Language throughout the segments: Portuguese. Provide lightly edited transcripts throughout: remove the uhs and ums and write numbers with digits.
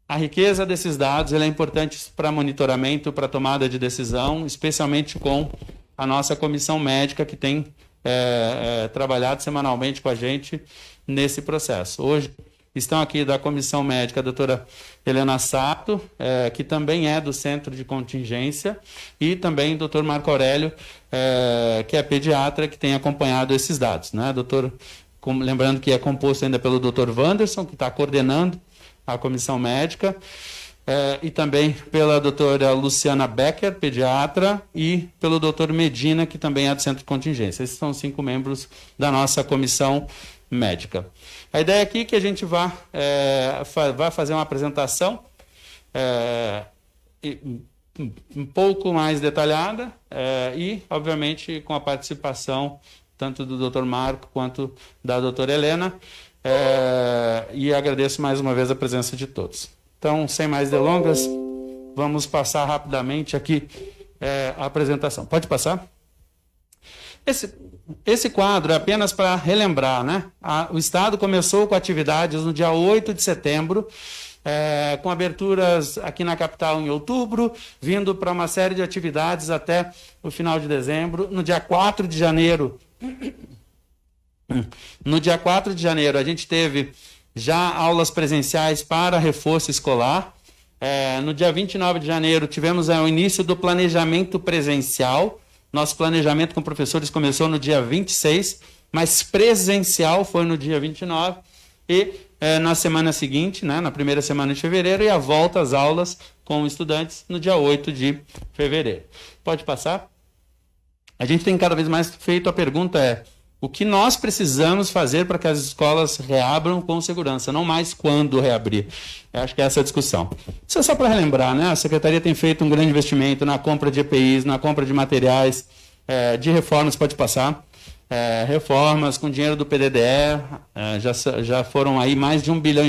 A riqueza desses dados é importante para monitoramento, para tomada de decisão, especialmente com a nossa comissão médica, que tem trabalhado semanalmente com a gente nesse processo. Hoje estão aqui da comissão médica a doutora Helena Sato, que também é do Centro de Contingência, e também o doutor Marco Aurélio, que é pediatra, que tem acompanhado esses dados, né? Lembrando que é composto ainda pelo doutor Wanderson, que está coordenando a comissão médica, e também pela doutora Luciana Becker, pediatra, e pelo doutor Medina, que também é do Centro de Contingência. Esses são os 5 membros da nossa comissão médica. A ideia aqui é que a gente vai fazer uma apresentação um pouco mais detalhada e, obviamente, com a participação tanto do Dr. Marco quanto da doutora Helena, e agradeço mais uma vez a presença de todos. Então, sem mais delongas, vamos passar rapidamente aqui a apresentação. Pode passar? Esse quadro é apenas para relembrar, né? O Estado começou com atividades no dia 8 de setembro, com aberturas aqui na capital em outubro, vindo para uma série de atividades até o final de dezembro. No dia 4 de janeiro, a gente teve já aulas presenciais para reforço escolar. No dia 29 de janeiro, tivemos o início do planejamento presencial. Nosso planejamento com professores começou no dia 26, mas presencial foi no dia 29. E na semana seguinte, né, na primeira semana de fevereiro, e a volta às aulas com estudantes no dia 8 de fevereiro. Pode passar? A gente tem cada vez mais feito a pergunta o que nós precisamos fazer para que as escolas reabram com segurança, não mais quando reabrir. Eu acho que é essa a discussão. Isso é só para relembrar, né? A Secretaria tem feito um grande investimento na compra de EPIs, na compra de materiais, de reformas, pode passar. Reformas com dinheiro do PDDE, já foram aí mais de 1,5 bilhão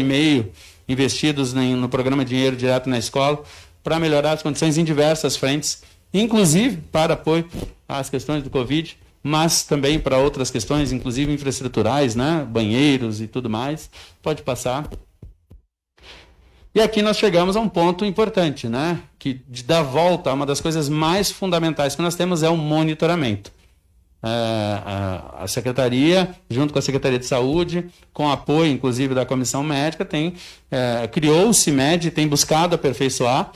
investidos no programa Dinheiro Direto na Escola, para melhorar as condições em diversas frentes, inclusive para apoio às questões do Covid, mas também para outras questões, inclusive infraestruturais, né? Banheiros e tudo mais. Pode passar. E aqui nós chegamos a um ponto importante, né? Que de dar volta, uma das coisas mais fundamentais que nós temos é o monitoramento. A Secretaria, junto com a Secretaria de Saúde, com apoio, inclusive, da Comissão Médica, criou o CIMED, tem buscado aperfeiçoar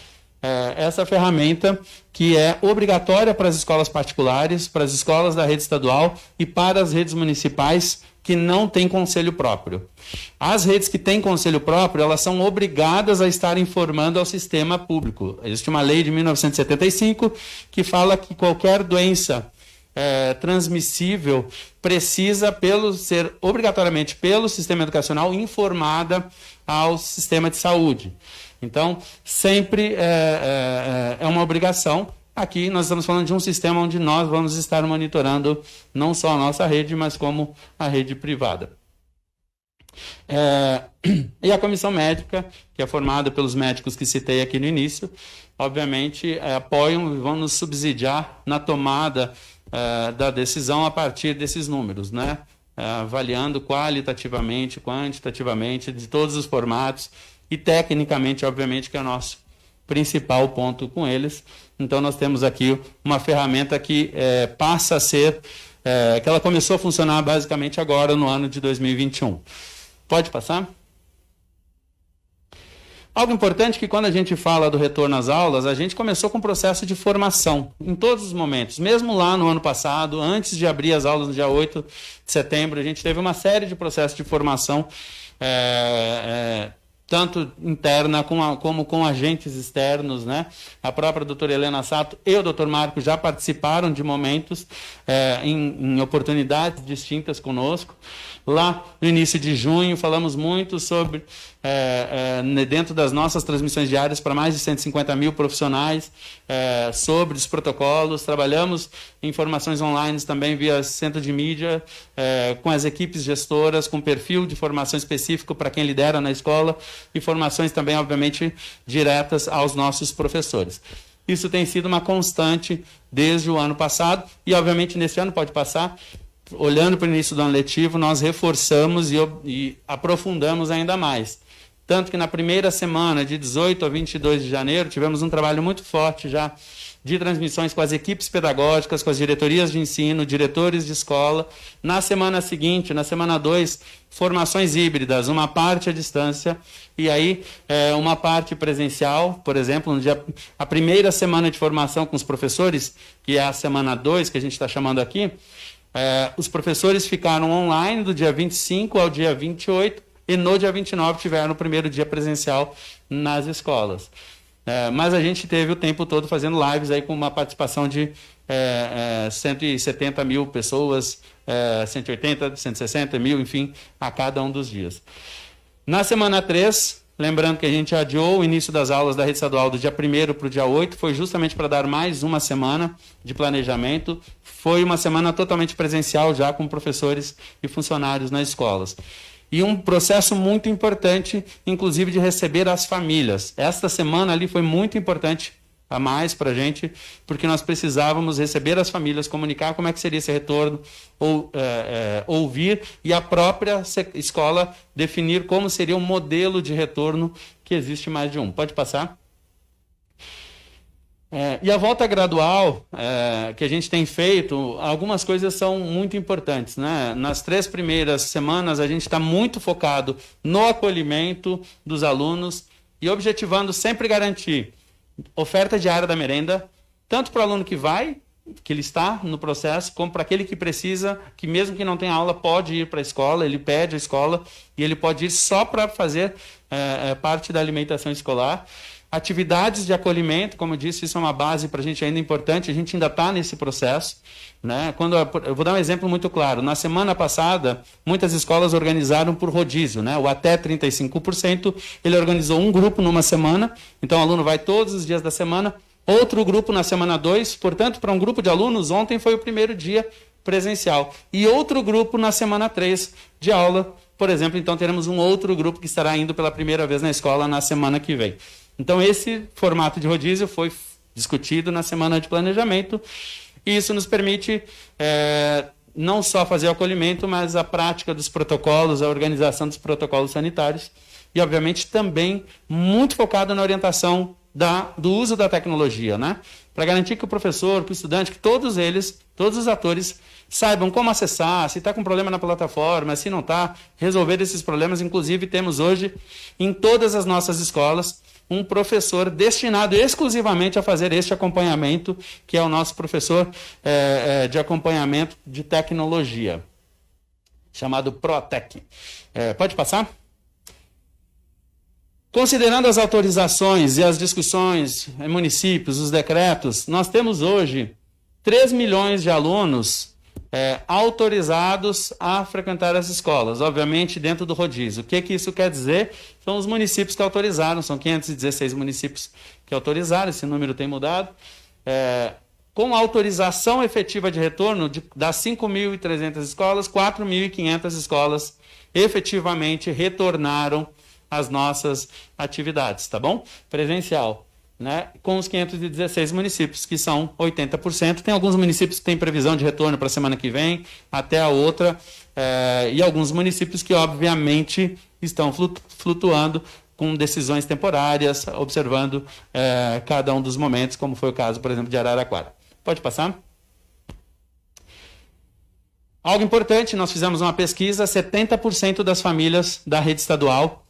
essa ferramenta que é obrigatória para as escolas particulares, para as escolas da rede estadual e para as redes municipais que não têm conselho próprio. As redes que têm conselho próprio, elas são obrigadas a estar informando ao sistema público. Existe uma lei de 1975 que fala que qualquer doença transmissível precisa ser obrigatoriamente pelo sistema educacional informada ao sistema de saúde. Então, sempre é uma obrigação. Aqui nós estamos falando de um sistema onde nós vamos estar monitorando não só a nossa rede, mas como a rede privada. E a comissão médica, que é formada pelos médicos que citei aqui no início, obviamente apoiam e vão nos subsidiar na tomada da decisão a partir desses números, né? Avaliando qualitativamente, quantitativamente, de todos os formatos, e tecnicamente, obviamente, que é o nosso principal ponto com eles. Então, nós temos aqui uma ferramenta que passa a ser, que ela começou a funcionar basicamente agora, no ano de 2021. Pode passar? Algo importante que quando a gente fala do retorno às aulas, a gente começou com um processo de formação, em todos os momentos. Mesmo lá no ano passado, antes de abrir as aulas no dia 8 de setembro, a gente teve uma série de processos de formação, tanto interna como com agentes externos, né? A própria doutora Helena Sato e o doutor Marco já participaram de momentos em oportunidades distintas conosco. Lá no início de junho, falamos muito sobre, dentro das nossas transmissões diárias para mais de 150 mil profissionais, sobre os protocolos. Trabalhamos em formações online também via centro de mídia, com as equipes gestoras, com perfil de formação específico para quem lidera na escola, e formações também, obviamente, diretas aos nossos professores. Isso tem sido uma constante desde o ano passado, e, obviamente, nesse ano, pode passar, olhando para o início do ano letivo, nós reforçamos e aprofundamos ainda mais. tanto que na primeira semana, de 18 a 22 de janeiro, tivemos um trabalho muito forte já de transmissões com as equipes pedagógicas, com as diretorias de ensino, diretores de escola. Na semana seguinte, na semana 2, formações híbridas, uma parte à distância e aí uma parte presencial, por exemplo, a primeira semana de formação com os professores, que é a semana 2, que a gente está chamando aqui, os professores ficaram online do dia 25 ao dia 28 e no dia 29 tiveram o primeiro dia presencial nas escolas. Mas a gente teve o tempo todo fazendo lives aí com uma participação de 170 mil pessoas, 180, 160 mil, enfim, a cada um dos dias. Na semana 3, lembrando que a gente adiou o início das aulas da rede estadual do dia 1º para o dia 8, foi justamente para dar mais uma semana de planejamento. Foi uma semana totalmente presencial já com professores e funcionários nas escolas. E um processo muito importante, inclusive, de receber as famílias. Esta semana ali foi muito importante a mais para a gente, porque nós precisávamos receber as famílias, comunicar como é que seria esse retorno, ouvir, e a própria escola definir como seria o modelo de retorno, que existe mais de um. Pode passar? E a volta gradual que a gente tem feito, algumas coisas são muito importantes, né? Nas 3 primeiras semanas, a gente está muito focado no acolhimento dos alunos e objetivando sempre garantir oferta diária da merenda, tanto para o aluno que ele está no processo, como para aquele que precisa, que mesmo que não tenha aula, pode ir para a escola, ele pede a escola e ele pode ir só para fazer parte da alimentação escolar. Atividades de acolhimento, como eu disse, isso é uma base para a gente ainda importante, a gente ainda está nesse processo, né? Eu vou dar um exemplo muito claro. Na semana passada, muitas escolas organizaram por rodízio, né? O até 35%, ele organizou um grupo numa semana, então o aluno vai todos os dias da semana, outro grupo na semana 2, portanto, para um grupo de alunos, ontem foi o primeiro dia presencial, e outro grupo na semana 3 de aula, por exemplo, então teremos um outro grupo que estará indo pela primeira vez na escola na semana que vem. Então, esse formato de rodízio foi discutido na semana de planejamento e isso nos permite não só fazer o acolhimento, mas a prática dos protocolos, a organização dos protocolos sanitários e, obviamente, também muito focado na orientação do uso da tecnologia, né? Para garantir que o professor, que o estudante, que todos eles, todos os atores, saibam como acessar, se está com problema na plataforma, se não está, resolver esses problemas. Inclusive, temos hoje, em todas as nossas escolas, um professor destinado exclusivamente a fazer este acompanhamento, que é o nosso professor de acompanhamento de tecnologia, chamado Protec. Pode passar? Considerando as autorizações e as discussões em municípios, os decretos, nós temos hoje 3 milhões de alunos autorizados a frequentar as escolas, obviamente dentro do rodízio. O que isso quer dizer? São os municípios que autorizaram, são 516 municípios que autorizaram, esse número tem mudado. Com autorização efetiva de retorno das 5.300 escolas, 4.500 escolas efetivamente retornaram às nossas atividades, tá bom? Presencial. Né, com os 516 municípios, que são 80%. Tem alguns municípios que têm previsão de retorno para a semana que vem, até a outra, e alguns municípios que, obviamente, estão flutuando com decisões temporárias, observando cada um dos momentos, como foi o caso, por exemplo, de Araraquara. Pode passar? Algo importante, nós fizemos uma pesquisa, 70% das famílias da rede estadual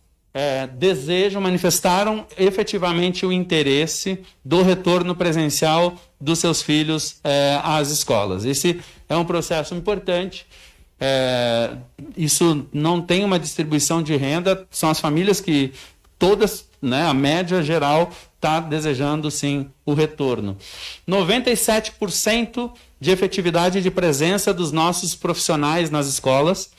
manifestaram efetivamente o interesse do retorno presencial dos seus filhos às escolas. Esse é um processo importante. Isso não tem uma distribuição de renda, são as famílias que todas, né, a média geral, está desejando sim o retorno. 97% de efetividade de presença dos nossos profissionais nas escolas.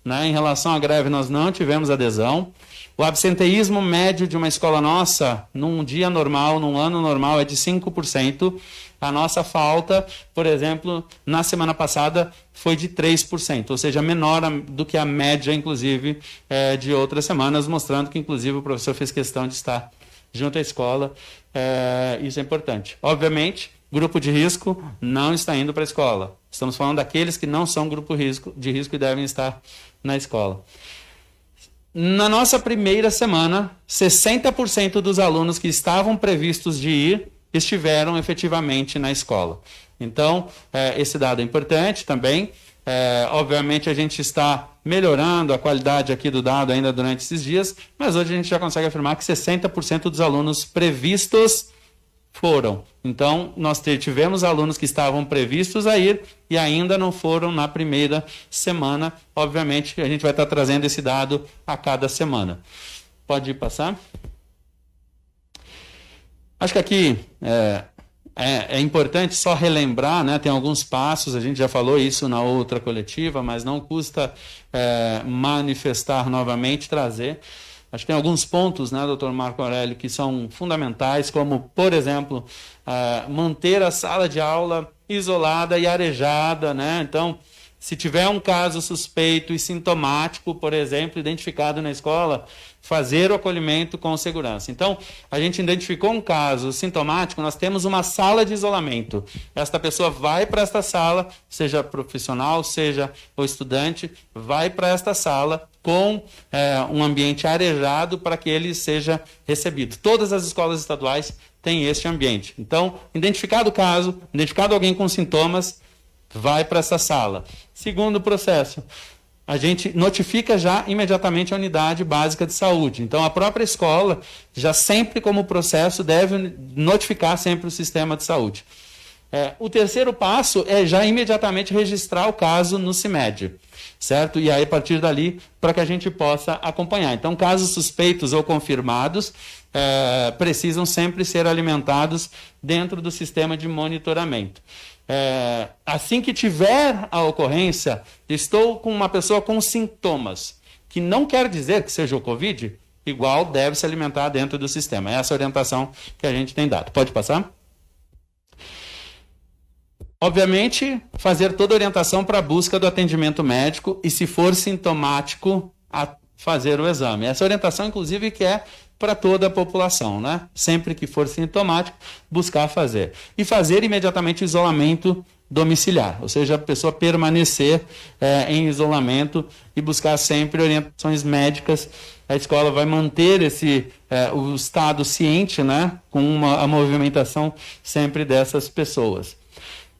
Né? Em relação à greve, nós não tivemos adesão. O absenteísmo médio de uma escola nossa, num dia normal, num ano normal, é de 5%. A nossa falta, por exemplo, na semana passada, foi de 3%, ou seja, menor do que a média, inclusive, de outras semanas, mostrando que, inclusive, o professor fez questão de estar junto à escola. Isso é importante. Obviamente, grupo de risco não está indo para a escola. Estamos falando daqueles que não são grupo de risco e devem estar na escola. Na nossa primeira semana, 60% dos alunos que estavam previstos de ir estiveram efetivamente na escola. Então, esse dado é importante também. Obviamente, a gente está melhorando a qualidade aqui do dado ainda durante esses dias, mas hoje a gente já consegue afirmar que 60% dos alunos previstos foram. Então, nós tivemos alunos que estavam previstos a ir e ainda não foram na primeira semana. Obviamente, a gente vai estar trazendo esse dado a cada semana. Pode passar? Acho que aqui é importante só relembrar, né? Tem alguns passos, a gente já falou isso na outra coletiva, mas não custa manifestar novamente, trazer. Acho que tem alguns pontos, né, doutor Marco Aurélio, que são fundamentais, como, por exemplo, manter a sala de aula isolada e arejada, né? Então, se tiver um caso suspeito e sintomático, por exemplo, identificado na escola, fazer o acolhimento com segurança. Então, a gente identificou um caso sintomático, nós temos uma sala de isolamento. Esta pessoa vai para esta sala, seja profissional, seja o estudante, vai para esta sala com um ambiente arejado para que ele seja recebido. Todas as escolas estaduais têm este ambiente. Então, identificado o caso, identificado alguém com sintomas, vai para essa sala. Segundo processo, a gente notifica já imediatamente a unidade básica de saúde. Então, a própria escola, já sempre como processo, deve notificar sempre o sistema de saúde. O terceiro passo é já imediatamente registrar o caso no CIMED, certo? E aí, a partir dali, para que a gente possa acompanhar. Então, casos suspeitos ou confirmados precisam sempre ser alimentados dentro do sistema de monitoramento. Assim que tiver a ocorrência, estou com uma pessoa com sintomas, que não quer dizer que seja o Covid, igual deve se alimentar dentro do sistema. Essa é a orientação que a gente tem dado. Pode passar? Obviamente, fazer toda a orientação para a busca do atendimento médico e, se for sintomático, fazer o exame. Essa orientação, inclusive, que é para toda a população, né? Sempre que for sintomático, buscar fazer. E fazer imediatamente o isolamento domiciliar, ou seja, a pessoa permanecer em isolamento e buscar sempre orientações médicas. A escola vai manter o estado ciente, né? Com a movimentação sempre dessas pessoas.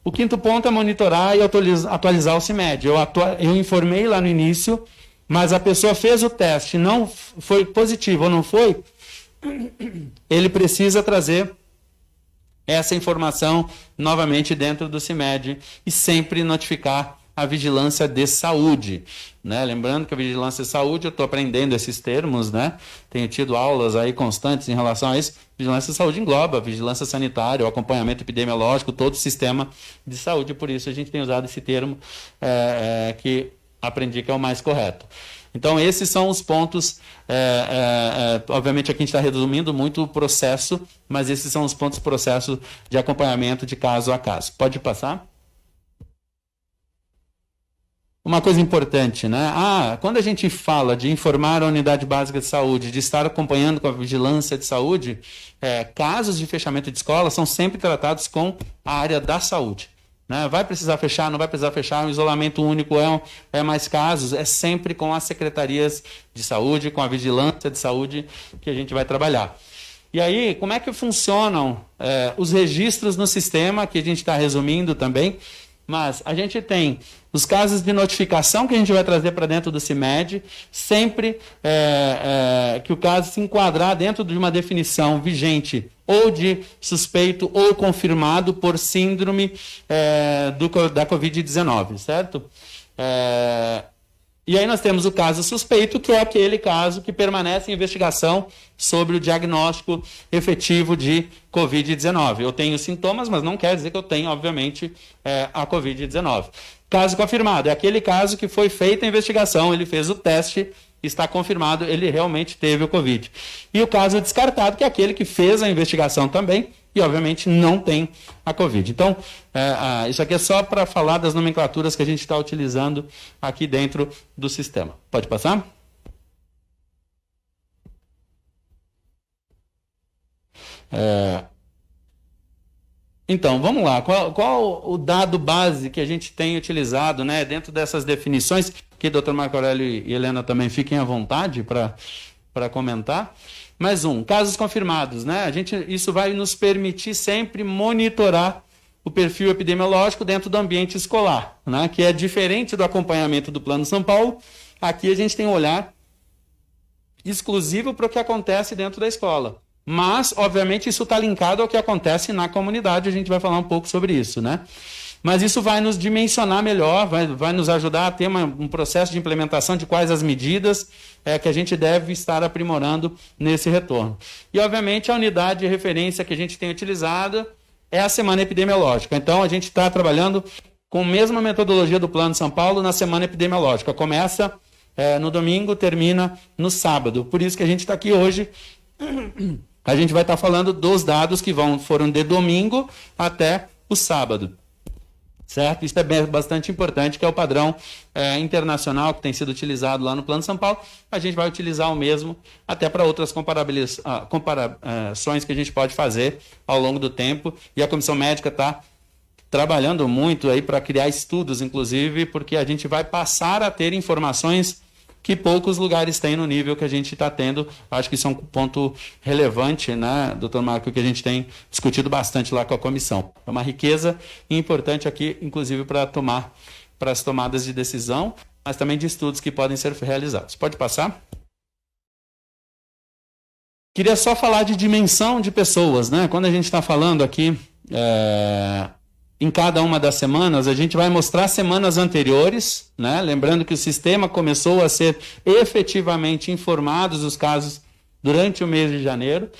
O quinto ponto é monitorar e atualizar o CIMED. Eu informei lá no início, mas a pessoa fez o teste, não foi positivo ou não foi, ele precisa trazer essa informação novamente dentro do CIMED e sempre notificar a vigilância de saúde, né? Lembrando que a vigilância de saúde, eu estou aprendendo esses termos, né? Tenho tido aulas aí constantes em relação a isso. Vigilância de saúde engloba vigilância sanitária, o acompanhamento epidemiológico, todo o sistema de saúde, por isso a gente tem usado esse termo que aprendi que é o mais correto. Então, esses são os pontos, obviamente aqui a gente está resumindo muito o processo, mas esses são os pontos do processo de acompanhamento de caso a caso. Pode passar? Uma coisa importante, né? Quando a gente fala de informar a unidade básica de saúde, de estar acompanhando com a vigilância de saúde, casos de fechamento de escola são sempre tratados com a área da saúde. Né? Vai precisar fechar, não vai precisar fechar, um isolamento único é mais casos, é sempre com as secretarias de saúde, com a vigilância de saúde que a gente vai trabalhar. E aí, como é que funcionam os registros no sistema, que a gente está resumindo também, mas a gente tem os casos de notificação que a gente vai trazer para dentro do CIMED, sempre que o caso se enquadrar dentro de uma definição vigente ou de suspeito ou confirmado por síndrome da Covid-19, certo? E aí nós temos o caso suspeito, que é aquele caso que permanece em investigação sobre o diagnóstico efetivo de Covid-19. Eu tenho sintomas, mas não quer dizer que eu tenho, obviamente, a Covid-19. Caso confirmado, é aquele caso que foi feita a investigação, ele fez o teste, está confirmado, ele realmente teve o Covid. E o caso descartado, que é aquele que fez a investigação também e, obviamente, não tem a Covid. Então, isso aqui é só para falar das nomenclaturas que a gente está utilizando aqui dentro do sistema. Pode passar? Então, vamos lá. Qual o dado base que a gente tem utilizado, né, dentro dessas definições, que Dr. Marco Aurélio e Helena também fiquem à vontade para comentar. Mais casos confirmados, né? Isso vai nos permitir sempre monitorar o perfil epidemiológico dentro do ambiente escolar, né, que é diferente do acompanhamento do Plano São Paulo. Aqui a gente tem um olhar exclusivo para o que acontece dentro da escola. Mas, obviamente, isso está linkado ao que acontece na comunidade, a gente vai falar um pouco sobre isso, né? Mas isso vai nos dimensionar melhor, vai nos ajudar a ter um processo de implementação de quais as medidas que a gente deve estar aprimorando nesse retorno. E, obviamente, a unidade de referência que a gente tem utilizado é a semana epidemiológica. Então, a gente está trabalhando com a mesma metodologia do Plano São Paulo na semana epidemiológica. Começa no domingo, termina no sábado. Por isso que a gente está aqui hoje. A gente vai estar falando dos dados que foram de domingo até o sábado. Certo? Isso é bastante importante, que é o padrão internacional que tem sido utilizado lá no Plano São Paulo. A gente vai utilizar o mesmo até para outras comparações que a gente pode fazer ao longo do tempo. E a Comissão Médica está trabalhando muito aí para criar estudos, inclusive, porque a gente vai passar a ter informações que poucos lugares têm no nível que a gente está tendo. Acho que isso é um ponto relevante, né, doutor Marco, que a gente tem discutido bastante lá com a comissão. É uma riqueza importante aqui, inclusive, para as tomadas de decisão, mas também de estudos que podem ser realizados. Pode passar? Queria só falar de dimensão de pessoas, né? Quando a gente está falando aqui em cada uma das semanas, a gente vai mostrar semanas anteriores, né? Lembrando que o sistema começou a ser efetivamente informados os casos durante o mês de janeiro,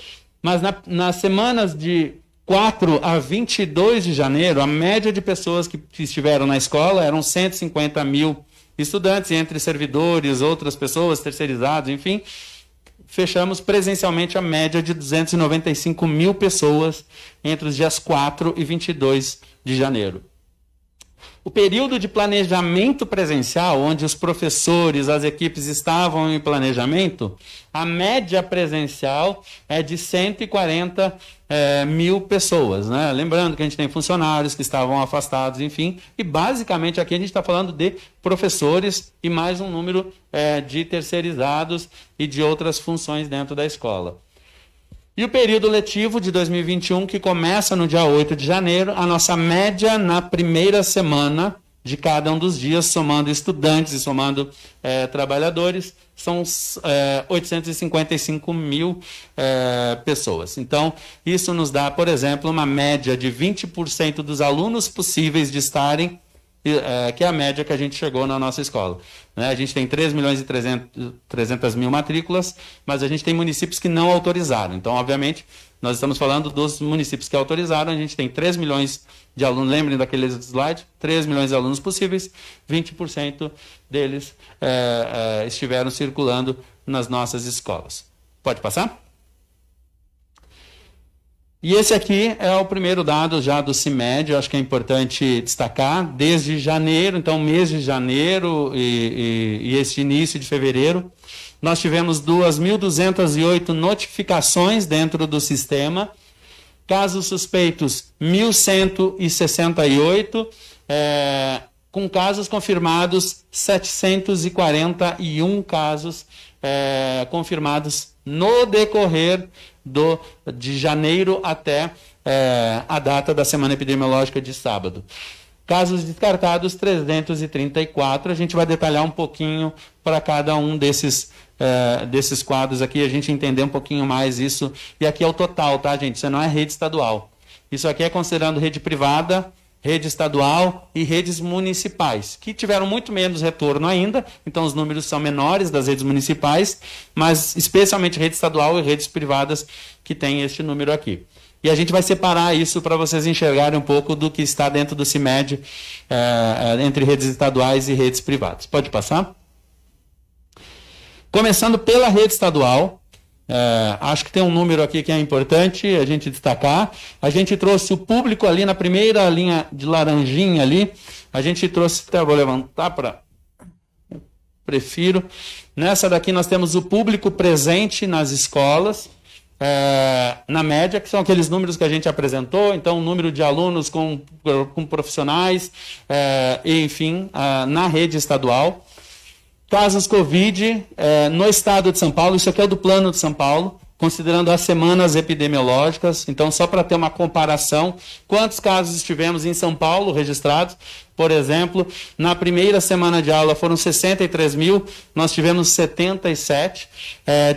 mas nas semanas de 4 a 22 de janeiro, a média de pessoas que estiveram na escola eram 150 mil estudantes, entre servidores, outras pessoas, terceirizados, enfim. Fechamos presencialmente a média de 295 mil pessoas entre os dias 4 e 22 de janeiro. O período de planejamento presencial, onde os professores, as equipes estavam em planejamento, a média presencial é de 140 mil pessoas, né? Lembrando que a gente tem funcionários que estavam afastados, enfim, e basicamente aqui a gente está falando de professores e mais um número de terceirizados e de outras funções dentro da escola. E o período letivo de 2021, que começa no dia 8 de janeiro, a nossa média na primeira semana de cada um dos dias, somando estudantes e somando trabalhadores, são 855 mil pessoas. Então, isso nos dá, por exemplo, uma média de 20% dos alunos possíveis de estarem, que é a média que a gente chegou na nossa escola. A gente tem 3 milhões e 300 mil matrículas, mas a gente tem municípios que não autorizaram. Então, obviamente, nós estamos falando dos municípios que autorizaram, a gente tem 3 milhões de alunos, lembrem daquele slide, 3 milhões de alunos possíveis, 20% deles estiveram circulando nas nossas escolas. Pode passar? E esse aqui é o primeiro dado já do CIMED, eu acho que é importante destacar, desde janeiro, então mês de janeiro e esse início de fevereiro, nós tivemos 2.208 notificações dentro do sistema, casos suspeitos 1.168, com casos confirmados 741 casos confirmados no decorrer de janeiro até a data da semana epidemiológica de sábado. Casos descartados, 334. A gente vai detalhar um pouquinho para cada um desses quadros aqui, a gente entender um pouquinho mais isso. E aqui é o total, tá, gente? Isso não é rede estadual. Isso aqui é considerando rede privada, rede estadual e redes municipais, que tiveram muito menos retorno ainda, então os números são menores das redes municipais, mas especialmente rede estadual e redes privadas que tem este número aqui. E a gente vai separar isso para vocês enxergarem um pouco do que está dentro do CIMED entre redes estaduais e redes privadas. Pode passar? Começando pela rede estadual, acho que tem um número aqui que é importante a gente destacar. A gente trouxe o público ali na primeira linha de laranjinha ali. A gente trouxe, até vou levantar para... Prefiro. Nessa daqui nós temos o público presente nas escolas. na média, que são aqueles números que a gente apresentou, então o número de alunos com profissionais, enfim, na rede estadual. Casos Covid no estado de São Paulo, isso aqui é do plano de São Paulo, considerando as semanas epidemiológicas. Então, só para ter uma comparação, quantos casos tivemos em São Paulo registrados? Por exemplo, na primeira semana de aula foram 63 mil, nós tivemos 77.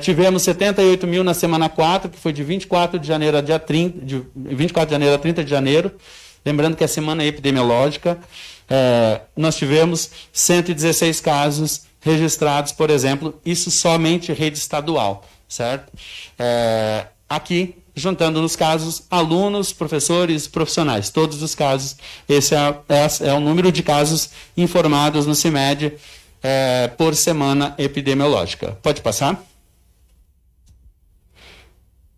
Tivemos 78 mil na semana 4, que foi de 24 de janeiro a dia 30, de 24 de janeiro a 30 de janeiro. Lembrando que é semana epidemiológica. Nós tivemos 116 casos registrados, por exemplo, isso somente rede estadual, certo? Aqui, juntando nos casos, alunos, professores, profissionais, todos os casos, esse é o número de casos informados no CIMED por semana epidemiológica. Pode passar?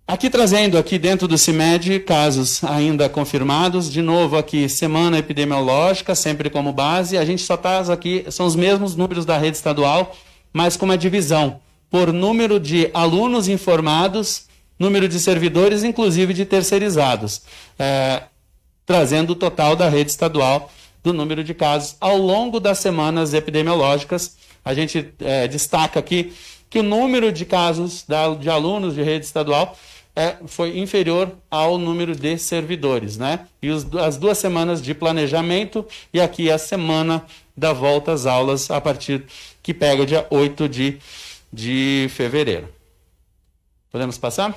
Aqui trazendo aqui dentro do CIMED casos ainda confirmados, de novo aqui semana epidemiológica, sempre como base, a gente só traz aqui, são os mesmos números da rede estadual, mas com uma divisão por número de alunos informados, número de servidores, inclusive de terceirizados, trazendo o total da rede estadual do número de casos ao longo das semanas epidemiológicas. A gente destaca aqui que o número de casos de alunos de rede estadual foi inferior ao número de servidores, né? E as 2 semanas de planejamento e aqui a semana da volta às aulas a partir que pega o dia 8 de fevereiro. Podemos passar?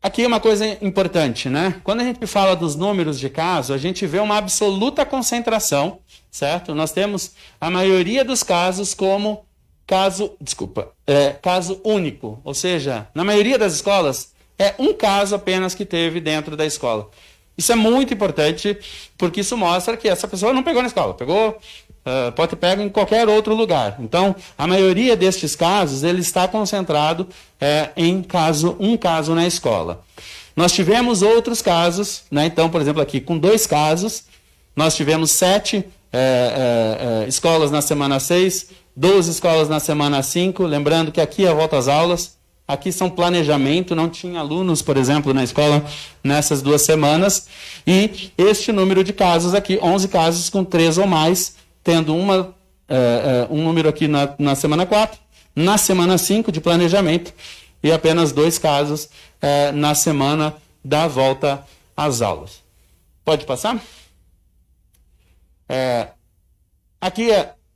Aqui uma coisa importante, né? Quando a gente fala dos números de casos, a gente vê uma absoluta concentração, certo? Nós temos a maioria dos casos como caso único, ou seja, na maioria das escolas é um caso apenas que teve dentro da escola. Isso é muito importante, porque isso mostra que essa pessoa não pegou na escola, pode ter pego em qualquer outro lugar. Então, a maioria destes casos, ele está concentrado em um caso na escola. Nós tivemos outros casos, né? Então, por exemplo, aqui com 2 casos, nós tivemos 7 escolas na semana 6, 12 escolas na semana 5, lembrando que aqui é a volta às aulas, aqui são planejamento, não tinha alunos, por exemplo, na escola nessas 2 semanas, e este número de casos aqui, 11 casos com 3 ou mais, tendo um número aqui na semana 4, na semana 5 de planejamento, e apenas 2 casos na semana da volta às aulas. Pode passar? Aqui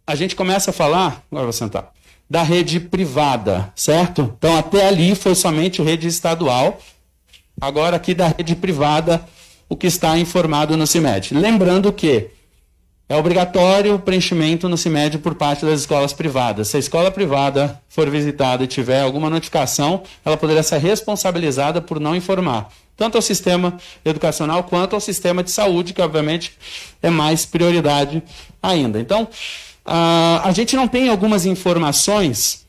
a gente começa a falar, agora vou sentar, da rede privada, certo? Então, até ali foi somente rede estadual. Agora, aqui da rede privada, o que está informado no CIMED. Lembrando que é obrigatório o preenchimento no CIMED por parte das escolas privadas. Se a escola privada for visitada e tiver alguma notificação, ela poderá ser responsabilizada por não informar, tanto ao sistema educacional quanto ao sistema de saúde, que obviamente é mais prioridade ainda. Então, a gente não tem algumas informações.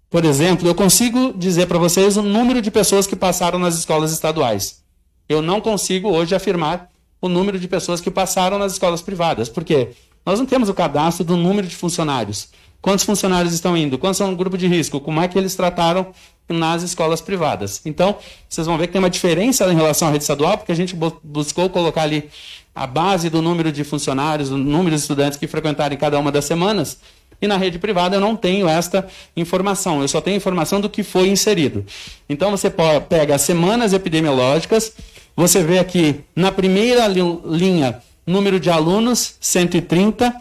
Por exemplo, eu consigo dizer para vocês o número de pessoas que passaram nas escolas estaduais. Eu não consigo hoje afirmar o número de pessoas que passaram nas escolas privadas. Por quê? Nós não temos o cadastro do número de funcionários. Quantos funcionários estão indo? Quantos são no grupo de risco? Como é que eles trataram nas escolas privadas? Então, vocês vão ver que tem uma diferença em relação à rede estadual, porque a gente buscou colocar ali a base do número de funcionários, o número de estudantes que frequentarem cada uma das semanas, e na rede privada eu não tenho esta informação, eu só tenho informação do que foi inserido. Então você pega as semanas epidemiológicas, você vê aqui na primeira linha número de alunos, 130,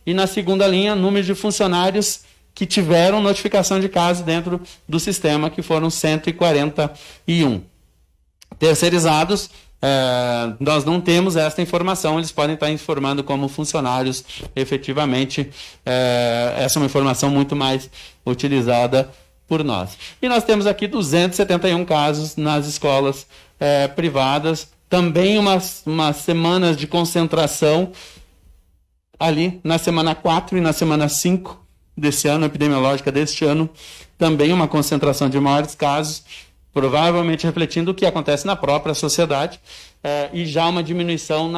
e na segunda linha número de funcionários que tiveram notificação de caso dentro do sistema, que foram 141. Terceirizados, nós não temos esta informação, eles podem estar informando como funcionários efetivamente. Essa é uma informação muito mais utilizada por nós. E nós temos aqui 271 casos nas escolas privadas, também umas semanas de concentração ali na semana 4 e na semana 5 desse ano, epidemiológica deste ano, também uma concentração de maiores casos, provavelmente refletindo o que acontece na própria sociedade, e já uma diminuição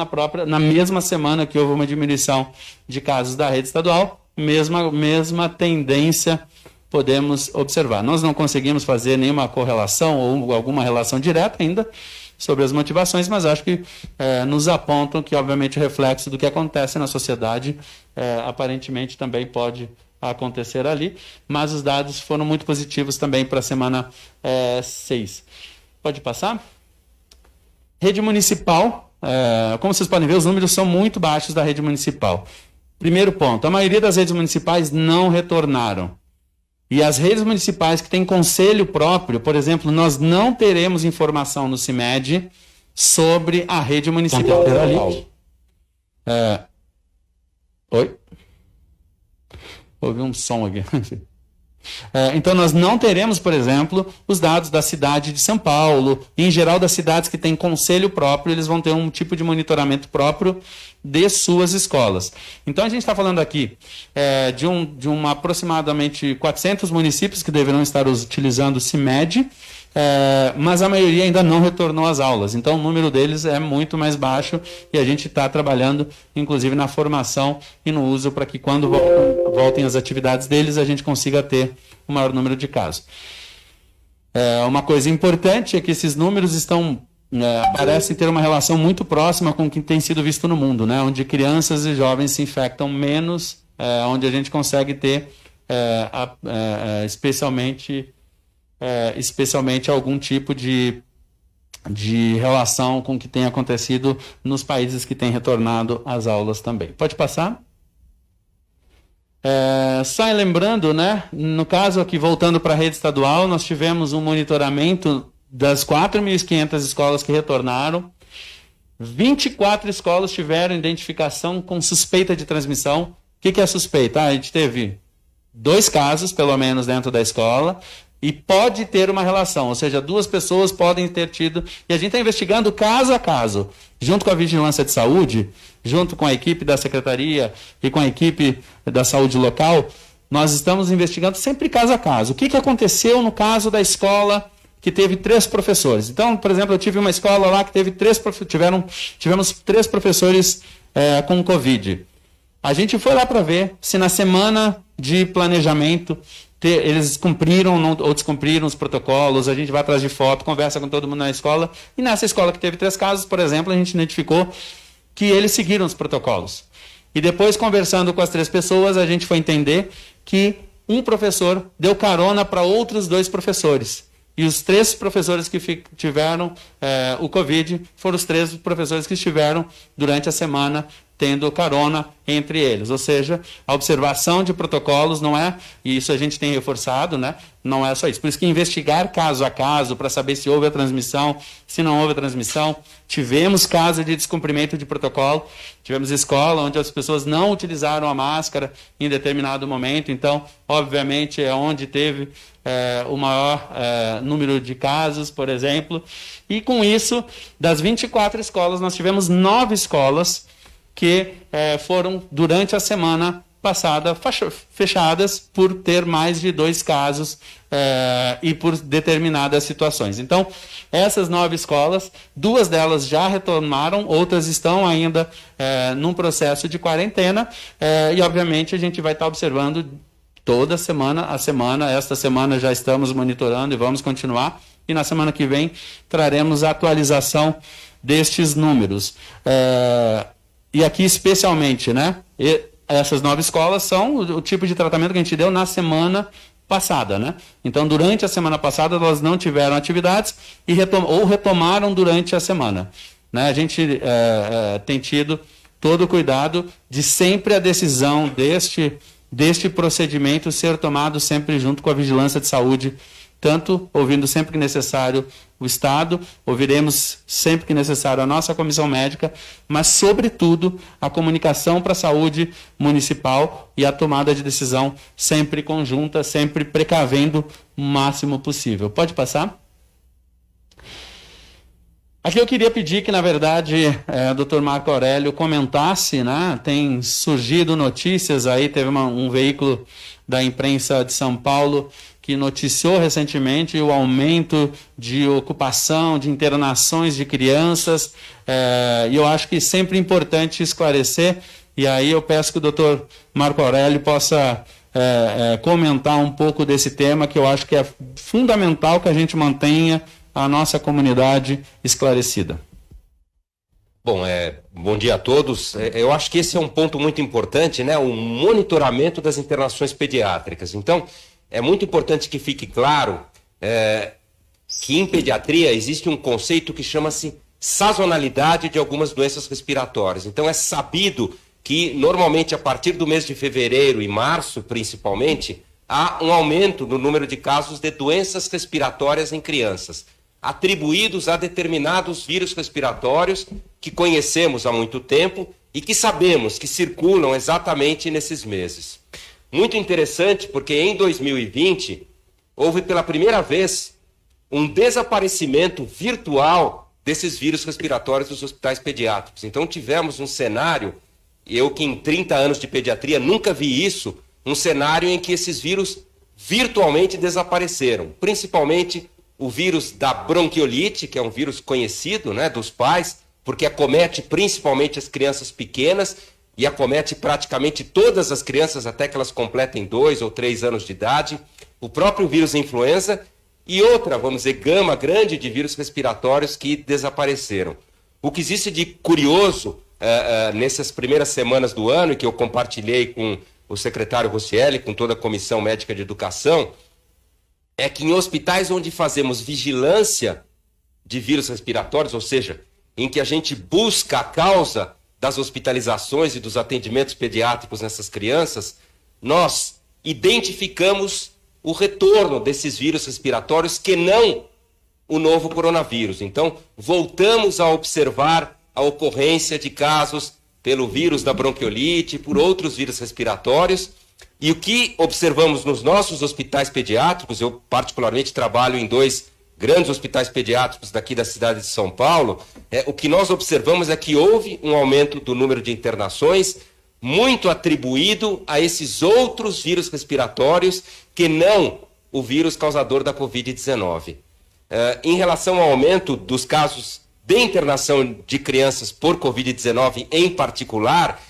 na mesma semana que houve uma diminuição de casos da rede estadual, mesma tendência podemos observar. Nós não conseguimos fazer nenhuma correlação ou alguma relação direta ainda sobre as motivações, mas acho que nos apontam que, obviamente, o reflexo do que acontece na sociedade aparentemente também pode acontecer ali, mas os dados foram muito positivos também para a semana 6. Pode passar? Rede municipal, como vocês podem ver, os números são muito baixos da rede municipal. Primeiro ponto, a maioria das redes municipais não retornaram. E as redes municipais que têm conselho próprio, por exemplo, nós não teremos informação no CIMED sobre a rede municipal. Oi? Houve um som aqui. Então, nós não teremos, por exemplo, os dados da cidade de São Paulo. Em geral, das cidades que têm conselho próprio, eles vão ter um tipo de monitoramento próprio de suas escolas. Então, a gente está falando aqui de aproximadamente 400 municípios que deverão estar utilizando o CIMED, mas a maioria ainda não retornou às aulas. Então, o número deles é muito mais baixo e a gente está trabalhando, inclusive, na formação e no uso para que, quando voltem as atividades deles, a gente consiga ter o maior número de casos. Uma coisa importante é que esses números parecem ter uma relação muito próxima com o que tem sido visto no mundo, né? Onde crianças e jovens se infectam menos, onde a gente consegue ter, especialmente algum tipo de relação com o que tem acontecido nos países que têm retornado às aulas também. Pode passar? Só lembrando, né, no caso aqui, voltando para a rede estadual, nós tivemos um monitoramento das 4.500 escolas que retornaram. 24 escolas tiveram identificação com suspeita de transmissão. O que é suspeita? A gente teve 2 casos, pelo menos, dentro da escola, e pode ter uma relação, ou seja, 2 pessoas podem ter tido, e a gente está investigando caso a caso, junto com a Vigilância de Saúde, junto com a equipe da Secretaria e com a equipe da saúde local, nós estamos investigando sempre caso a caso. O que aconteceu no caso da escola que teve 3 professores? Então, por exemplo, eu tive uma escola lá que teve tivemos 3 professores com Covid. A gente foi lá para ver se na semana de planejamento eles cumpriram ou descumpriram os protocolos. A gente vai atrás de foto, conversa com todo mundo na escola, e nessa escola que teve 3 casos, por exemplo, a gente identificou que eles seguiram os protocolos. E depois, conversando com as 3 pessoas, a gente foi entender que um professor deu carona para outros 2 professores. E os 3 professores que tiveram o Covid foram os 3 professores que estiveram durante a semana tendo carona entre eles. Ou seja, a observação de protocolos não é, e isso a gente tem reforçado, né? Não é só isso. Por isso que investigar caso a caso para saber se houve a transmissão, se não houve a transmissão. Tivemos casos de descumprimento de protocolo, tivemos escola onde as pessoas não utilizaram a máscara em determinado momento, então, obviamente, é onde teve o maior número de casos, por exemplo. E com isso, das 24 escolas, nós tivemos 9 escolas que foram, durante a semana passada, fechadas por ter mais de 2 casos e por determinadas situações. Então, essas 9 escolas, 2 delas já retornaram, outras estão ainda num processo de quarentena, e, obviamente, a gente vai estar observando toda semana, esta semana já estamos monitorando e vamos continuar, e na semana que vem traremos a atualização destes números. E aqui, especialmente, né? Essas 9 escolas são o tipo de tratamento que a gente deu na semana passada, né? Então, durante a semana passada, elas não tiveram atividades ou retomaram durante a semana, né? A gente tem tido todo o cuidado de sempre a decisão deste procedimento ser tomado sempre junto com a Vigilância de Saúde, tanto ouvindo sempre que necessário o Estado, ouviremos sempre que necessário a nossa comissão médica, mas, sobretudo, a comunicação para a saúde municipal e a tomada de decisão sempre conjunta, sempre precavendo o máximo possível. Pode passar? Aqui eu queria pedir que, na verdade, o Dr. Marco Aurélio comentasse, né? Tem surgido notícias aí, teve um veículo da imprensa de São Paulo que noticiou recentemente o aumento de ocupação, de internações de crianças, e eu acho que sempre é importante esclarecer, e aí eu peço que o Dr. Marco Aurélio possa comentar um pouco desse tema, que eu acho que é fundamental que a gente mantenha a nossa comunidade esclarecida. Bom, bom dia a todos. Eu acho que esse é um ponto muito importante, né? O monitoramento das internações pediátricas. Então, é muito importante que fique claro que em pediatria existe um conceito que chama-se sazonalidade de algumas doenças respiratórias. Então, é sabido que, normalmente, a partir do mês de fevereiro e março, principalmente, há um aumento no número de casos de doenças respiratórias em crianças, atribuídos a determinados vírus respiratórios que conhecemos há muito tempo e que sabemos que circulam exatamente nesses meses. Muito interessante, porque em 2020 houve pela primeira vez um desaparecimento virtual desses vírus respiratórios dos hospitais pediátricos. Então tivemos um cenário, eu que em 30 anos de pediatria nunca vi isso, um cenário em que esses vírus virtualmente desapareceram, principalmente o vírus da bronquiolite, que é um vírus conhecido, né, dos pais, porque acomete principalmente as crianças pequenas e acomete praticamente todas as crianças até que elas completem 2 ou 3 anos de idade. O próprio vírus influenza e outra, vamos dizer, gama grande de vírus respiratórios que desapareceram. O que existe de curioso nessas primeiras semanas do ano, e que eu compartilhei com o secretário Rossielli, com toda a Comissão Médica de Educação, é que em hospitais onde fazemos vigilância de vírus respiratórios, ou seja, em que a gente busca a causa das hospitalizações e dos atendimentos pediátricos nessas crianças, nós identificamos o retorno desses vírus respiratórios que não o novo coronavírus. Então, voltamos a observar a ocorrência de casos pelo vírus da bronquiolite, por outros vírus respiratórios. E o que observamos nos nossos hospitais pediátricos, eu particularmente trabalho em 2 grandes hospitais pediátricos daqui da cidade de São Paulo, o que nós observamos é que houve um aumento do número de internações, muito atribuído a esses outros vírus respiratórios que não o vírus causador da Covid-19. Em relação ao aumento dos casos de internação de crianças por Covid-19 em particular,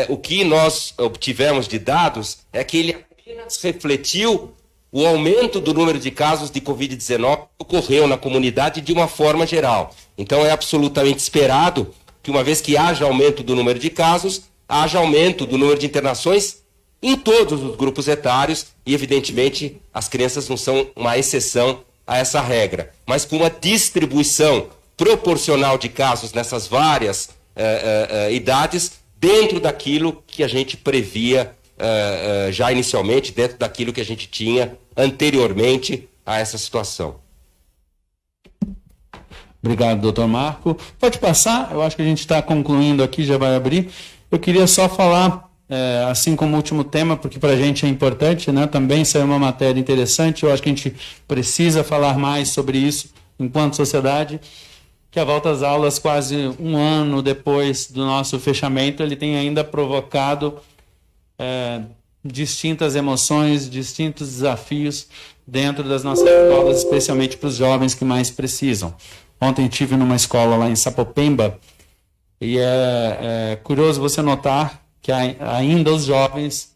o que nós obtivemos de dados é que ele apenas refletiu o aumento do número de casos de Covid-19 que ocorreu na comunidade de uma forma geral. Então é absolutamente esperado que, uma vez que haja aumento do número de casos, haja aumento do número de internações em todos os grupos etários e, evidentemente, as crianças não são uma exceção a essa regra, mas com uma distribuição proporcional de casos nessas várias idades, dentro daquilo que a gente previa já inicialmente, dentro daquilo que a gente tinha anteriormente a essa situação. Obrigado, doutor Marco. Pode passar, eu acho que a gente está concluindo aqui, já vai abrir. Eu queria só falar, assim como último tema, porque para a gente é importante, né? Também saiu uma matéria interessante, eu acho que a gente precisa falar mais sobre isso enquanto sociedade, que a volta às aulas, quase um ano depois do nosso fechamento, ele tem ainda provocado distintas emoções, distintos desafios dentro das nossas escolas, especialmente para os jovens que mais precisam. Ontem estive numa escola lá em Sapopemba e é curioso você notar que ainda os jovens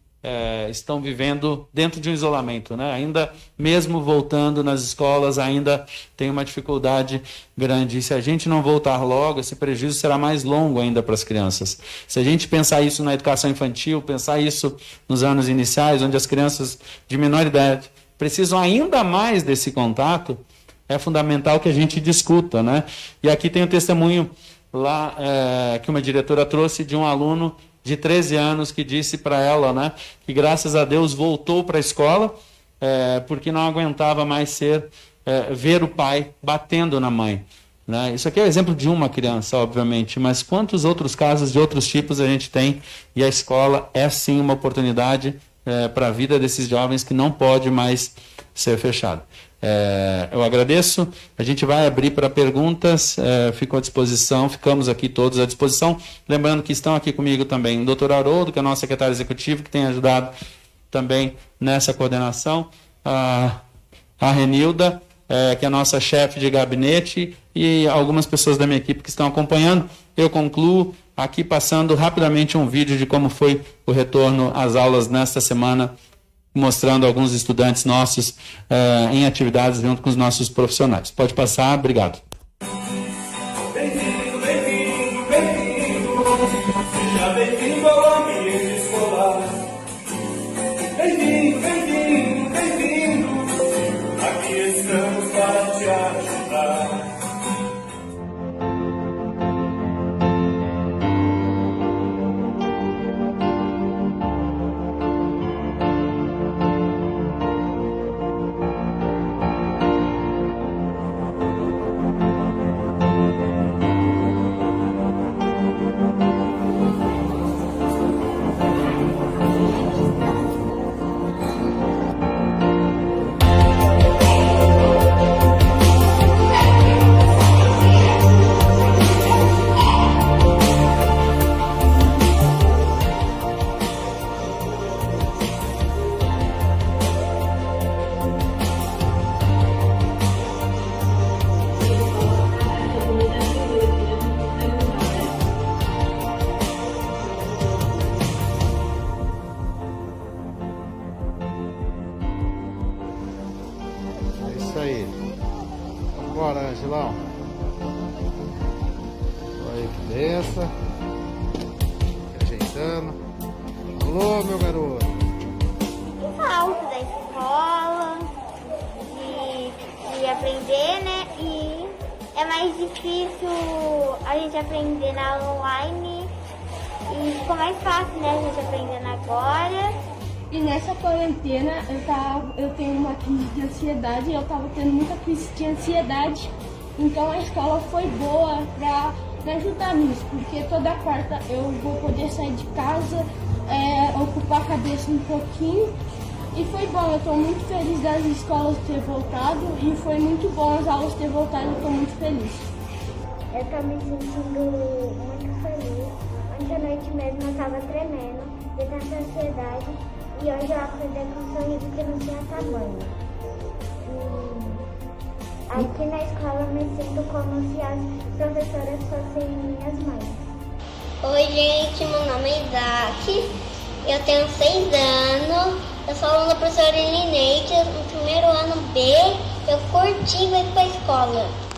estão vivendo dentro de um isolamento, né? Ainda mesmo voltando nas escolas, ainda tem uma dificuldade grande. E se a gente não voltar logo, esse prejuízo será mais longo ainda para as crianças. Se a gente pensar isso na educação infantil, pensar isso nos anos iniciais, onde as crianças de menor idade precisam ainda mais desse contato, é fundamental que a gente discuta, né? E aqui tem um testemunho lá que uma diretora trouxe de um aluno de 13 anos que disse para ela, né, que graças a Deus voltou para a escola porque não aguentava mais ver o pai batendo na mãe, né? Isso aqui é o exemplo de uma criança, obviamente, mas quantos outros casos de outros tipos a gente tem, e a escola é sim uma oportunidade para a vida desses jovens que não pode mais ser fechada. Eu agradeço, a gente vai abrir para perguntas, fico à disposição, ficamos aqui todos à disposição, lembrando que estão aqui comigo também o doutor Haroldo, que é nosso secretário executivo, que tem ajudado também nessa coordenação, a Renilda, que é a nossa chefe de gabinete, e algumas pessoas da minha equipe que estão acompanhando. Eu concluo aqui passando rapidamente um vídeo de como foi o retorno às aulas nesta semana mostrando alguns estudantes nossos em atividades junto com os nossos profissionais. Pode passar, obrigado. Bem-vindo, bem-vindo, bem-vindo, seja bem-vindo ao ambiente escolar. Bem-vindo, bem-vindo, bem-vindo, aqui estamos para te ajudar. É isso aí. Vambora, Angelão. Aí que desça. Ajeitando. Alô, meu garoto. Falta da escola, de aprender, né? E é mais difícil a gente aprender na aula online e ficou mais fácil, né? A gente aprendendo agora. E nessa quarentena eu tenho uma crise de ansiedade, eu estava tendo muita crise de ansiedade, então a escola foi boa para me ajudar nisso, porque toda quarta eu vou poder sair de casa, ocupar a cabeça um pouquinho. E foi bom, eu estou muito feliz das escolas ter voltado e foi muito bom as aulas ter voltado, eu estou muito feliz. Eu estou me sentindo muito feliz. Ontem à noite mesmo eu estava tremendo de tanta ansiedade e hoje eu acordei com um sorriso que não tinha tamanho. Aqui na escola eu me sinto como se as professoras fossem minhas mães. Oi gente, meu nome é Isaac, eu tenho 6 anos, eu sou aluna da professora Elineide, no primeiro ano B, eu curti ir para a escola.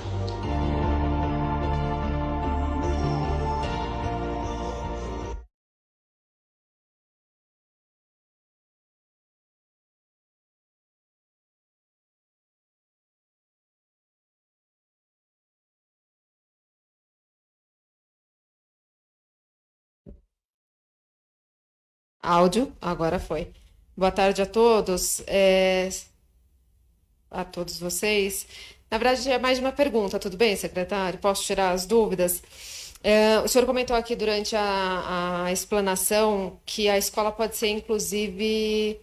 Áudio, agora foi. Boa tarde a todos, a todos vocês. Na verdade, é mais de uma pergunta, tudo bem, secretário? Posso tirar as dúvidas? O senhor comentou aqui durante a explanação que a escola pode ser, inclusive,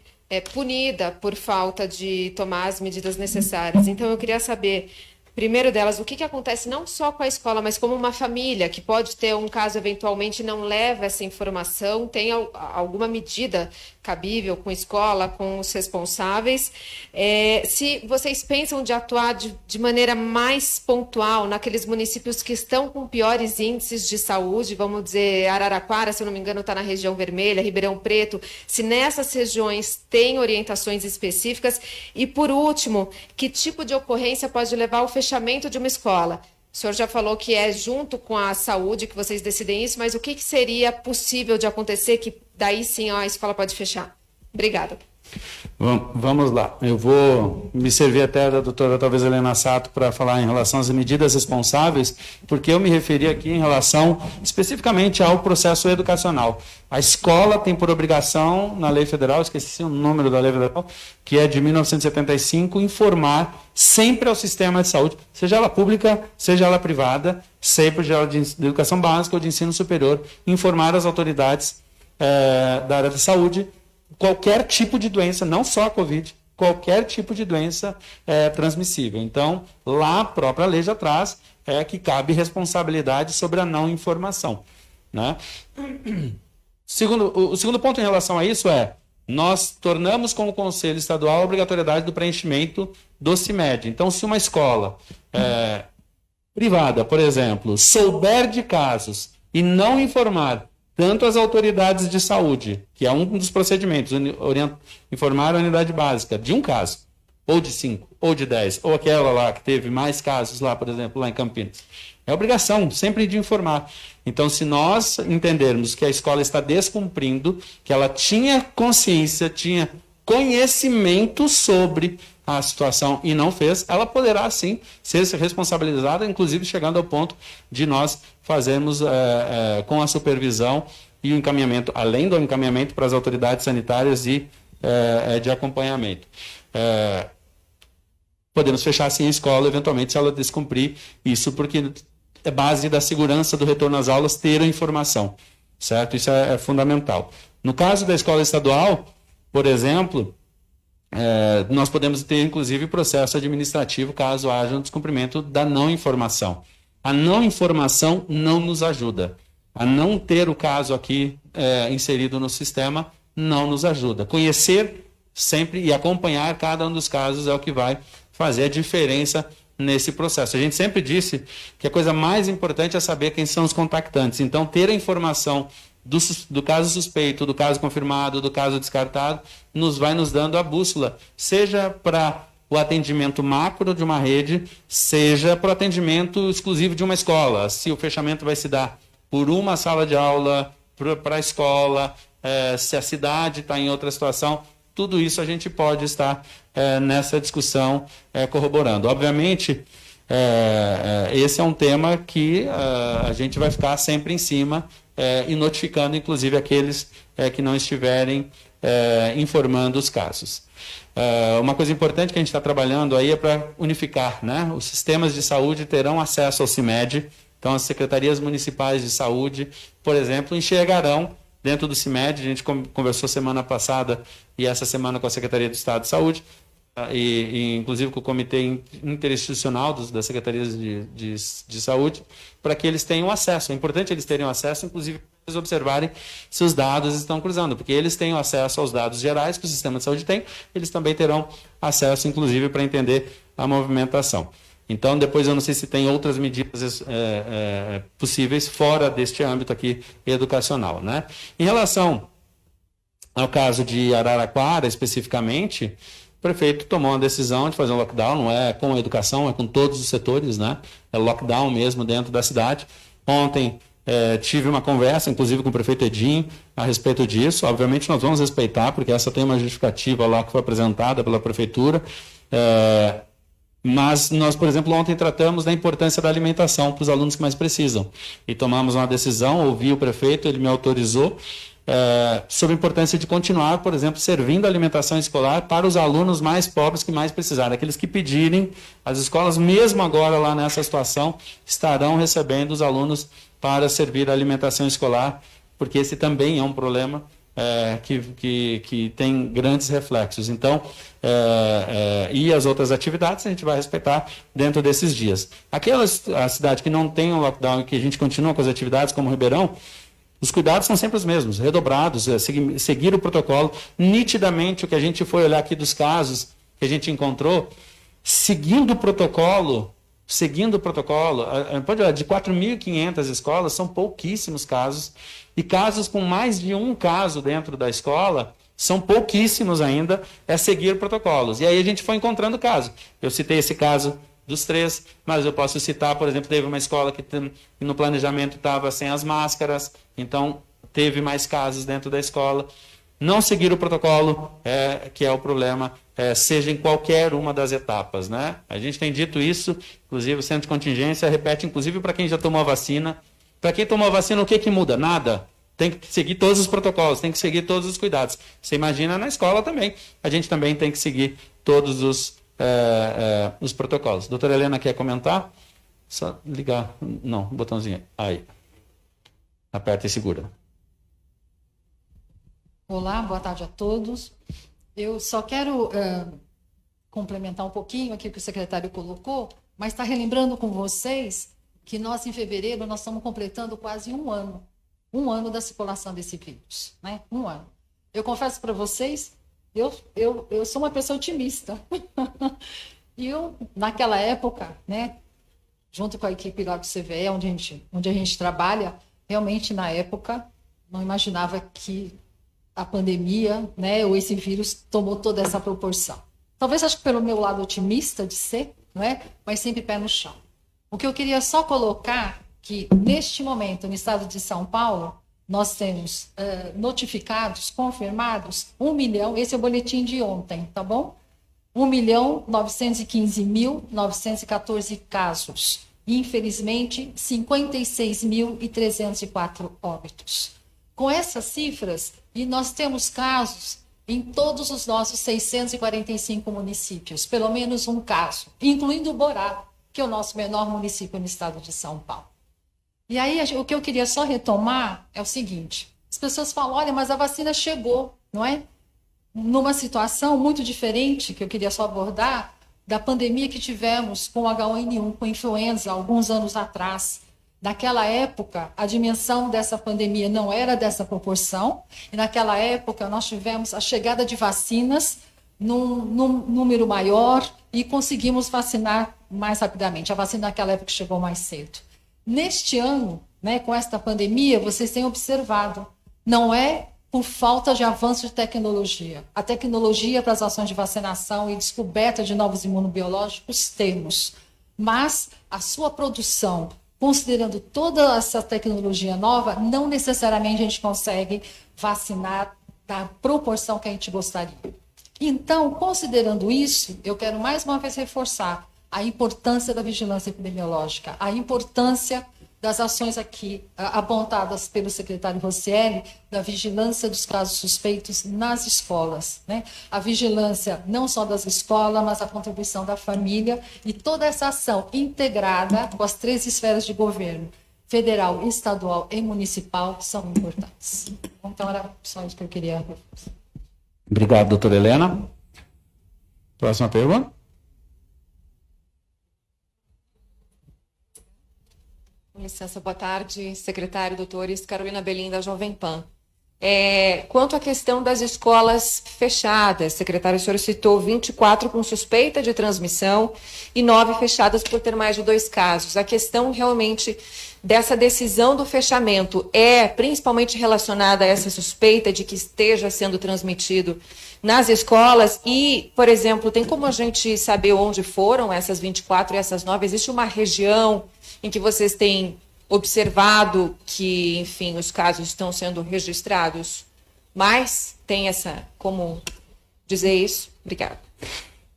punida por falta de tomar as medidas necessárias. Então, eu queria saber, primeiro delas, o que acontece não só com a escola, mas como uma família que pode ter um caso, eventualmente, não leva essa informação, tem alguma medida cabível com a escola, com os responsáveis. Se vocês pensam de atuar de maneira mais pontual naqueles municípios que estão com piores índices de saúde, vamos dizer, Araraquara, se eu não me engano, está na região vermelha, Ribeirão Preto, se nessas regiões tem orientações específicas. E, por último, que tipo de ocorrência pode levar ao fechamento de uma escola? O senhor já falou que é junto com a saúde que vocês decidem isso, mas o que seria possível de acontecer que daí sim a escola pode fechar? Obrigada. Vamos lá. Eu vou me servir até da doutora, talvez, Helena Sato, para falar em relação às medidas responsáveis, porque eu me referi aqui em relação especificamente ao processo educacional. A escola tem por obrigação, na lei federal, esqueci o número da lei federal, que é de 1975, informar sempre ao sistema de saúde, seja ela pública, seja ela privada, seja ela de educação básica ou de ensino superior, informar as autoridades da área de saúde qualquer tipo de doença, não só a Covid, qualquer tipo de doença transmissível. Então, lá a própria lei já traz que cabe responsabilidade sobre a não informação, né? O segundo ponto em relação a isso nós tornamos como Conselho Estadual a obrigatoriedade do preenchimento do CIMED. Então, se uma escola privada, por exemplo, souber de casos e não informar tanto as autoridades de saúde, que é um dos procedimentos, informar a unidade básica de um caso, ou de 5, ou de 10, ou aquela lá que teve mais casos lá, por exemplo, lá em Campinas. É obrigação sempre de informar. Então, se nós entendermos que a escola está descumprindo, que ela tinha consciência, tinha conhecimento sobre a situação e não fez, ela poderá sim ser responsabilizada, inclusive chegando ao ponto de nós fazermos com a supervisão e o encaminhamento, além do encaminhamento para as autoridades sanitárias e de acompanhamento. Podemos fechar sim a escola, eventualmente, se ela descumprir isso, porque é base da segurança do retorno às aulas ter a informação, certo? Isso é fundamental. No caso da escola estadual, por exemplo, nós podemos ter, inclusive, processo administrativo caso haja um descumprimento da não informação. A não informação não nos ajuda. A não ter o caso aqui inserido no sistema não nos ajuda. Conhecer sempre e acompanhar cada um dos casos é o que vai fazer a diferença nesse processo. A gente sempre disse que a coisa mais importante é saber quem são os contactantes. Então, ter a informação do caso suspeito, do caso confirmado, do caso descartado, vai nos dando a bússola, seja para o atendimento macro de uma rede, seja para o atendimento exclusivo de uma escola. Se o fechamento vai se dar por uma sala de aula, para a escola, se a cidade está em outra situação, tudo isso a gente pode estar nessa discussão corroborando. Obviamente, esse é um tema que a gente vai ficar sempre em cima e notificando, inclusive, aqueles que não estiverem informando os casos. Uma coisa importante que a gente está trabalhando aí é para unificar, né? Os sistemas de saúde terão acesso ao CIMED, então as secretarias municipais de saúde, por exemplo, enxergarão dentro do CIMED, a gente conversou semana passada e essa semana com a Secretaria do Estado de Saúde, e inclusive com o Comitê Interinstitucional das Secretarias de Saúde, para que eles tenham acesso. É importante eles terem acesso, inclusive, para eles observarem se os dados estão cruzando, porque eles têm acesso aos dados gerais que o sistema de saúde tem, eles também terão acesso, inclusive, para entender a movimentação. Então, depois eu não sei se tem outras medidas possíveis fora deste âmbito aqui educacional, né? Em relação ao caso de Araraquara, especificamente, o prefeito tomou uma decisão de fazer um lockdown, não é com a educação, é com todos os setores, né? É lockdown mesmo dentro da cidade. Ontem tive uma conversa, inclusive com o prefeito Edinho, a respeito disso. Obviamente nós vamos respeitar, porque essa tem uma justificativa lá que foi apresentada pela prefeitura. Mas nós, por exemplo, ontem tratamos da importância da alimentação para os alunos que mais precisam. E tomamos uma decisão, ouvi o prefeito, ele me autorizou, sobre a importância de continuar, por exemplo, servindo alimentação escolar para os alunos mais pobres que mais precisarem. Aqueles que pedirem, as escolas, mesmo agora lá nessa situação, estarão recebendo os alunos para servir a alimentação escolar, porque esse também é um problema que tem grandes reflexos. Então, e as outras atividades a gente vai respeitar dentro desses dias. A cidade que não tem um lockdown e que a gente continua com as atividades, como Ribeirão, os cuidados são sempre os mesmos, redobrados, seguir o protocolo. Nitidamente, o que a gente foi olhar aqui dos casos que a gente encontrou, seguindo o protocolo, pode olhar, de 4.500 escolas, são pouquíssimos casos, e casos com mais de um caso dentro da escola, são pouquíssimos ainda, seguir protocolos. E aí a gente foi encontrando casos. Eu citei esse caso dos 3, mas eu posso citar, por exemplo, teve uma escola que no planejamento estava sem as máscaras, então teve mais casos dentro da escola. Não seguir o protocolo, que é o problema, seja em qualquer uma das etapas, né? A gente tem dito isso, inclusive o centro de contingência repete, inclusive para quem já tomou a vacina. Para quem tomou a vacina, o que muda? Nada. Tem que seguir todos os protocolos, tem que seguir todos os cuidados. Você imagina na escola também. A gente também tem que seguir todos os protocolos. Doutora Helena, quer comentar? Só ligar. Não, botãozinho. Aí. Aperta e segura. Olá, boa tarde a todos. Eu só quero complementar um pouquinho aqui o que o secretário colocou, mas está relembrando com vocês que nós, em fevereiro, nós estamos completando quase um ano da circulação desse vírus, né? Um ano. Eu confesso para vocês, eu sou uma pessoa otimista. E eu, naquela época, né, junto com a equipe lá do CVE, onde a gente trabalha, realmente, na época, não imaginava que a pandemia, né, ou esse vírus tomou toda essa proporção. Talvez acho que pelo meu lado otimista de ser, não é? Mas sempre pé no chão. O que eu queria só colocar que neste momento no estado de São Paulo nós temos notificados, confirmados 1 milhão, esse é o boletim de ontem, tá bom? 1.915.914 casos. Infelizmente, 56.304 óbitos. Com essas cifras, e nós temos casos em todos os nossos 645 municípios, pelo menos um caso, incluindo o Borá, que é o nosso menor município no estado de São Paulo. E aí, o que eu queria só retomar é o seguinte, as pessoas falam, olha, mas a vacina chegou, não é? Numa situação muito diferente, que eu queria só abordar, da pandemia que tivemos com o H1N1, com a influenza, alguns anos atrás. Naquela época, a dimensão dessa pandemia não era dessa proporção, e naquela época nós tivemos a chegada de vacinas num número maior e conseguimos vacinar mais rapidamente. A vacina naquela época chegou mais cedo. Neste ano, né, com esta pandemia, vocês têm observado, não é por falta de avanço de tecnologia. A tecnologia para as ações de vacinação e descoberta de novos imunobiológicos temos, mas a sua produção, considerando toda essa tecnologia nova, não necessariamente a gente consegue vacinar da proporção que a gente gostaria. Então, considerando isso, eu quero mais uma vez reforçar a importância da vigilância epidemiológica, a importância das ações aqui apontadas pelo secretário Rocieli, da vigilância dos casos suspeitos nas escolas, né? A vigilância não só das escolas, mas a contribuição da família e toda essa ação integrada com as 3 esferas de governo, federal, estadual e municipal, são importantes. Então, era só isso que eu queria reforçar. Obrigado, doutora Helena. Próxima pergunta. Com licença, boa tarde, secretário, doutores. Carolina Belim, da Jovem Pan. Quanto à questão das escolas fechadas, secretário, o senhor citou 24 com suspeita de transmissão e 9 fechadas por ter mais de 2 casos. A questão realmente dessa decisão do fechamento é principalmente relacionada a essa suspeita de que esteja sendo transmitido nas escolas e, por exemplo, tem como a gente saber onde foram essas 24 e essas 9? Existe uma região em que vocês têm observado que, enfim, os casos estão sendo registrados? Mas tem como dizer isso? Obrigada.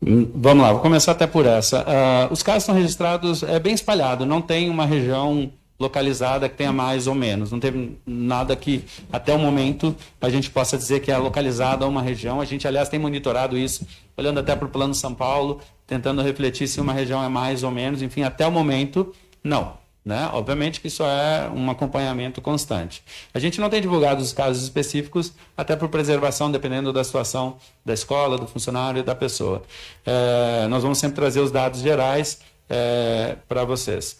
Vamos lá, vou começar até por essa. Os casos são registrados, bem espalhado, não tem uma região localizada que tenha mais ou menos. Não teve nada que, até o momento, a gente possa dizer que é localizada a uma região. A gente, aliás, tem monitorado isso, olhando até para o Plano São Paulo, tentando refletir se uma região é mais ou menos. Enfim, até o momento, não. Né? Obviamente que isso é um acompanhamento constante. A gente não tem divulgado os casos específicos, até por preservação, dependendo da situação da escola, do funcionário e da pessoa. Nós vamos sempre trazer os dados gerais para vocês.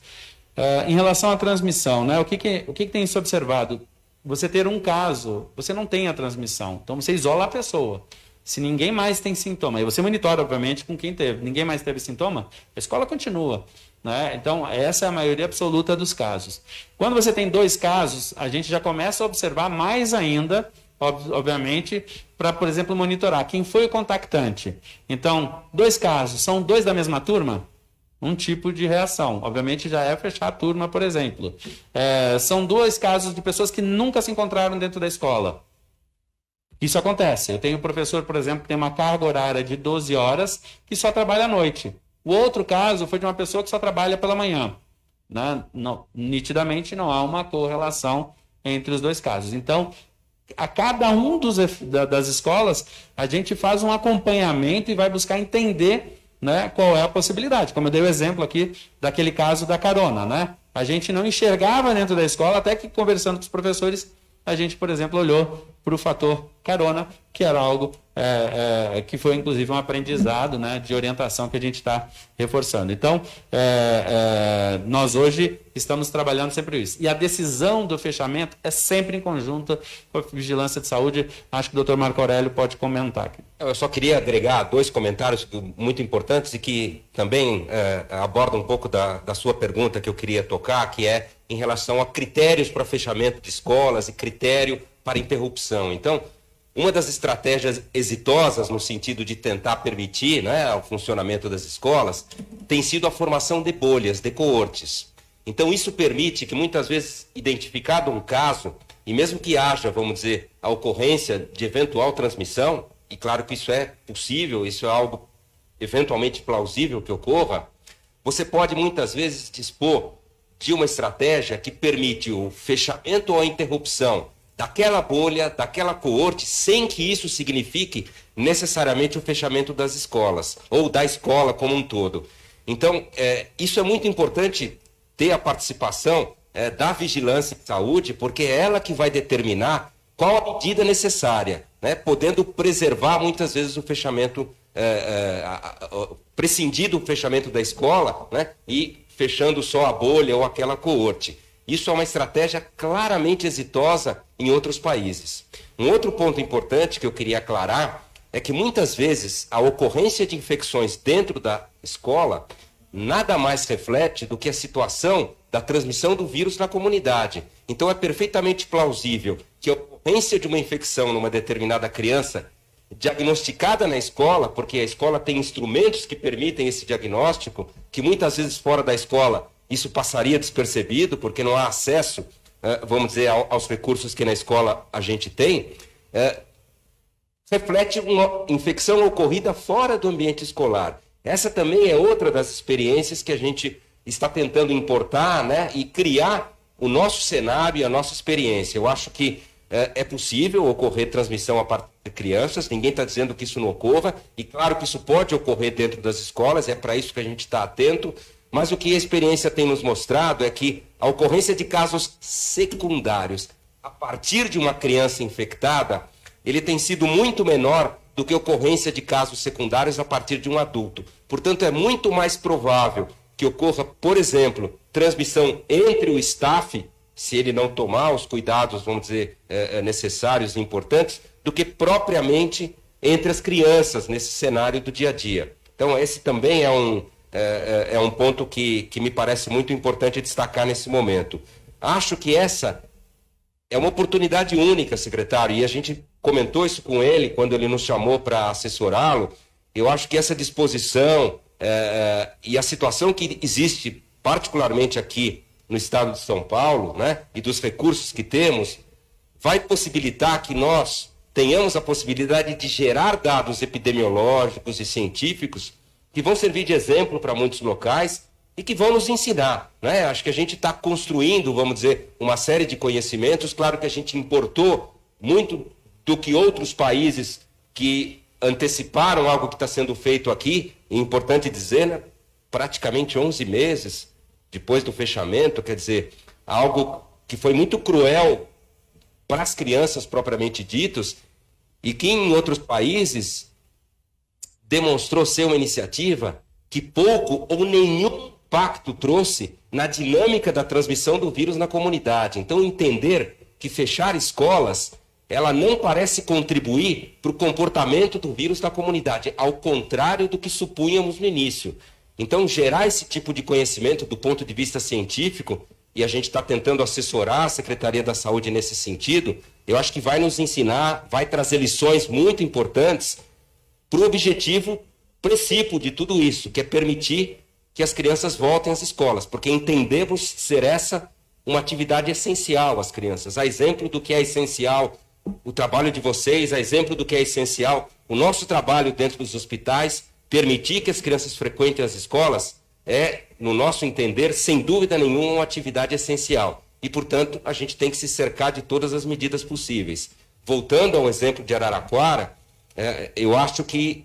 Em relação à transmissão, né? O que tem se observado? Você ter um caso, você não tem a transmissão, então você isola a pessoa. Se ninguém mais tem sintoma, e você monitora, obviamente, com quem teve, ninguém mais teve sintoma, a escola continua. Né? Então, essa é a maioria absoluta dos casos. Quando você tem 2 casos, a gente já começa a observar mais ainda, obviamente, para, por exemplo, monitorar quem foi o contactante. Então, 2 casos, são 2 da mesma turma? Um tipo de reação. Obviamente, já é fechar a turma, por exemplo. São 2 casos de pessoas que nunca se encontraram dentro da escola. Isso acontece. Eu tenho um professor, por exemplo, que tem uma carga horária de 12 horas que só trabalha à noite. O outro caso foi de uma pessoa que só trabalha pela manhã. Né? Não, nitidamente não há uma correlação entre os 2 casos. Então, a cada um das escolas, a gente faz um acompanhamento e vai buscar entender, né, qual é a possibilidade. Como eu dei o exemplo aqui daquele caso da carona. Né? A gente não enxergava dentro da escola, até que conversando com os professores, a gente, por exemplo, olhou para o fator carona, que era algo que foi inclusive um aprendizado, né, de orientação que a gente está reforçando. Então, nós hoje estamos trabalhando sempre isso. E a decisão do fechamento é sempre em conjunto com a Vigilância de Saúde. Acho que o Dr. Marco Aurélio pode comentar aqui. Eu só queria agregar 2 comentários muito importantes e que também abordam um pouco da sua pergunta que eu queria tocar, que é em relação a critérios para fechamento de escolas e critério para interrupção. Então, uma das estratégias exitosas no sentido de tentar permitir, né, o funcionamento das escolas tem sido a formação de bolhas, de coortes. Então, isso permite que muitas vezes, identificado um caso, e mesmo que haja, vamos dizer, a ocorrência de eventual transmissão, e claro que isso é possível, isso é algo eventualmente plausível que ocorra, você pode muitas vezes dispor de uma estratégia que permite o fechamento ou a interrupção daquela bolha, daquela coorte, sem que isso signifique necessariamente o fechamento das escolas, ou da escola como um todo. Então, isso é muito importante ter a participação da Vigilância em Saúde, porque é ela que vai determinar qual a medida necessária, né, podendo preservar muitas vezes o fechamento, prescindir do fechamento da escola, né, e fechando só a bolha ou aquela coorte. Isso é uma estratégia claramente exitosa em outros países. Um outro ponto importante que eu queria aclarar é que muitas vezes a ocorrência de infecções dentro da escola nada mais reflete do que a situação da transmissão do vírus na comunidade. Então é perfeitamente plausível que a ocorrência de uma infecção numa determinada criança diagnosticada na escola, porque a escola tem instrumentos que permitem esse diagnóstico, que muitas vezes fora da escola isso passaria despercebido, porque não há acesso, vamos dizer, aos recursos que na escola a gente tem, reflete uma infecção ocorrida fora do ambiente escolar. Essa também é outra das experiências que a gente está tentando importar, né, e criar o nosso cenário e a nossa experiência. Eu acho que é possível ocorrer transmissão a partir de crianças, ninguém está dizendo que isso não ocorra, e claro que isso pode ocorrer dentro das escolas, é para isso que a gente está atento, mas o que a experiência tem nos mostrado é que a ocorrência de casos secundários a partir de uma criança infectada, ele tem sido muito menor do que a ocorrência de casos secundários a partir de um adulto. Portanto, é muito mais provável que ocorra, por exemplo, transmissão entre o staff, se ele não tomar os cuidados, vamos dizer, necessários e importantes, do que propriamente entre as crianças, nesse cenário do dia a dia. Então, esse também é um ponto que me parece muito importante destacar nesse momento. Acho que essa é uma oportunidade única, secretário, e a gente comentou isso com ele quando ele nos chamou para assessorá-lo. Eu acho que essa disposição e a situação que existe, particularmente aqui no estado de São Paulo, né, e dos recursos que temos, vai possibilitar que nós tenhamos a possibilidade de gerar dados epidemiológicos e científicos que vão servir de exemplo para muitos locais e que vão nos ensinar, né? Acho que a gente está construindo, vamos dizer, uma série de conhecimentos. Claro que a gente importou muito do que outros países que anteciparam algo que está sendo feito aqui, é importante dizer, né? Praticamente 11 meses depois do fechamento, quer dizer, algo que foi muito cruel para as crianças propriamente ditas, e que em outros países demonstrou ser uma iniciativa que pouco ou nenhum impacto trouxe na dinâmica da transmissão do vírus na comunidade. Então, entender que fechar escolas, ela não parece contribuir para o comportamento do vírus na comunidade, ao contrário do que supunhamos no início. Então, gerar esse tipo de conhecimento do ponto de vista científico, e a gente está tentando assessorar a Secretaria da Saúde nesse sentido, eu acho que vai nos ensinar, vai trazer lições muito importantes para o objetivo princípio de tudo isso, que é permitir que as crianças voltem às escolas, porque entendemos ser essa uma atividade essencial às crianças. A exemplo do que é essencial o trabalho de vocês, a exemplo do que é essencial o nosso trabalho dentro dos hospitais, permitir que as crianças frequentem as escolas é, no nosso entender, sem dúvida nenhuma, uma atividade essencial. E, portanto, a gente tem que se cercar de todas as medidas possíveis. Voltando ao exemplo de Araraquara, eu acho que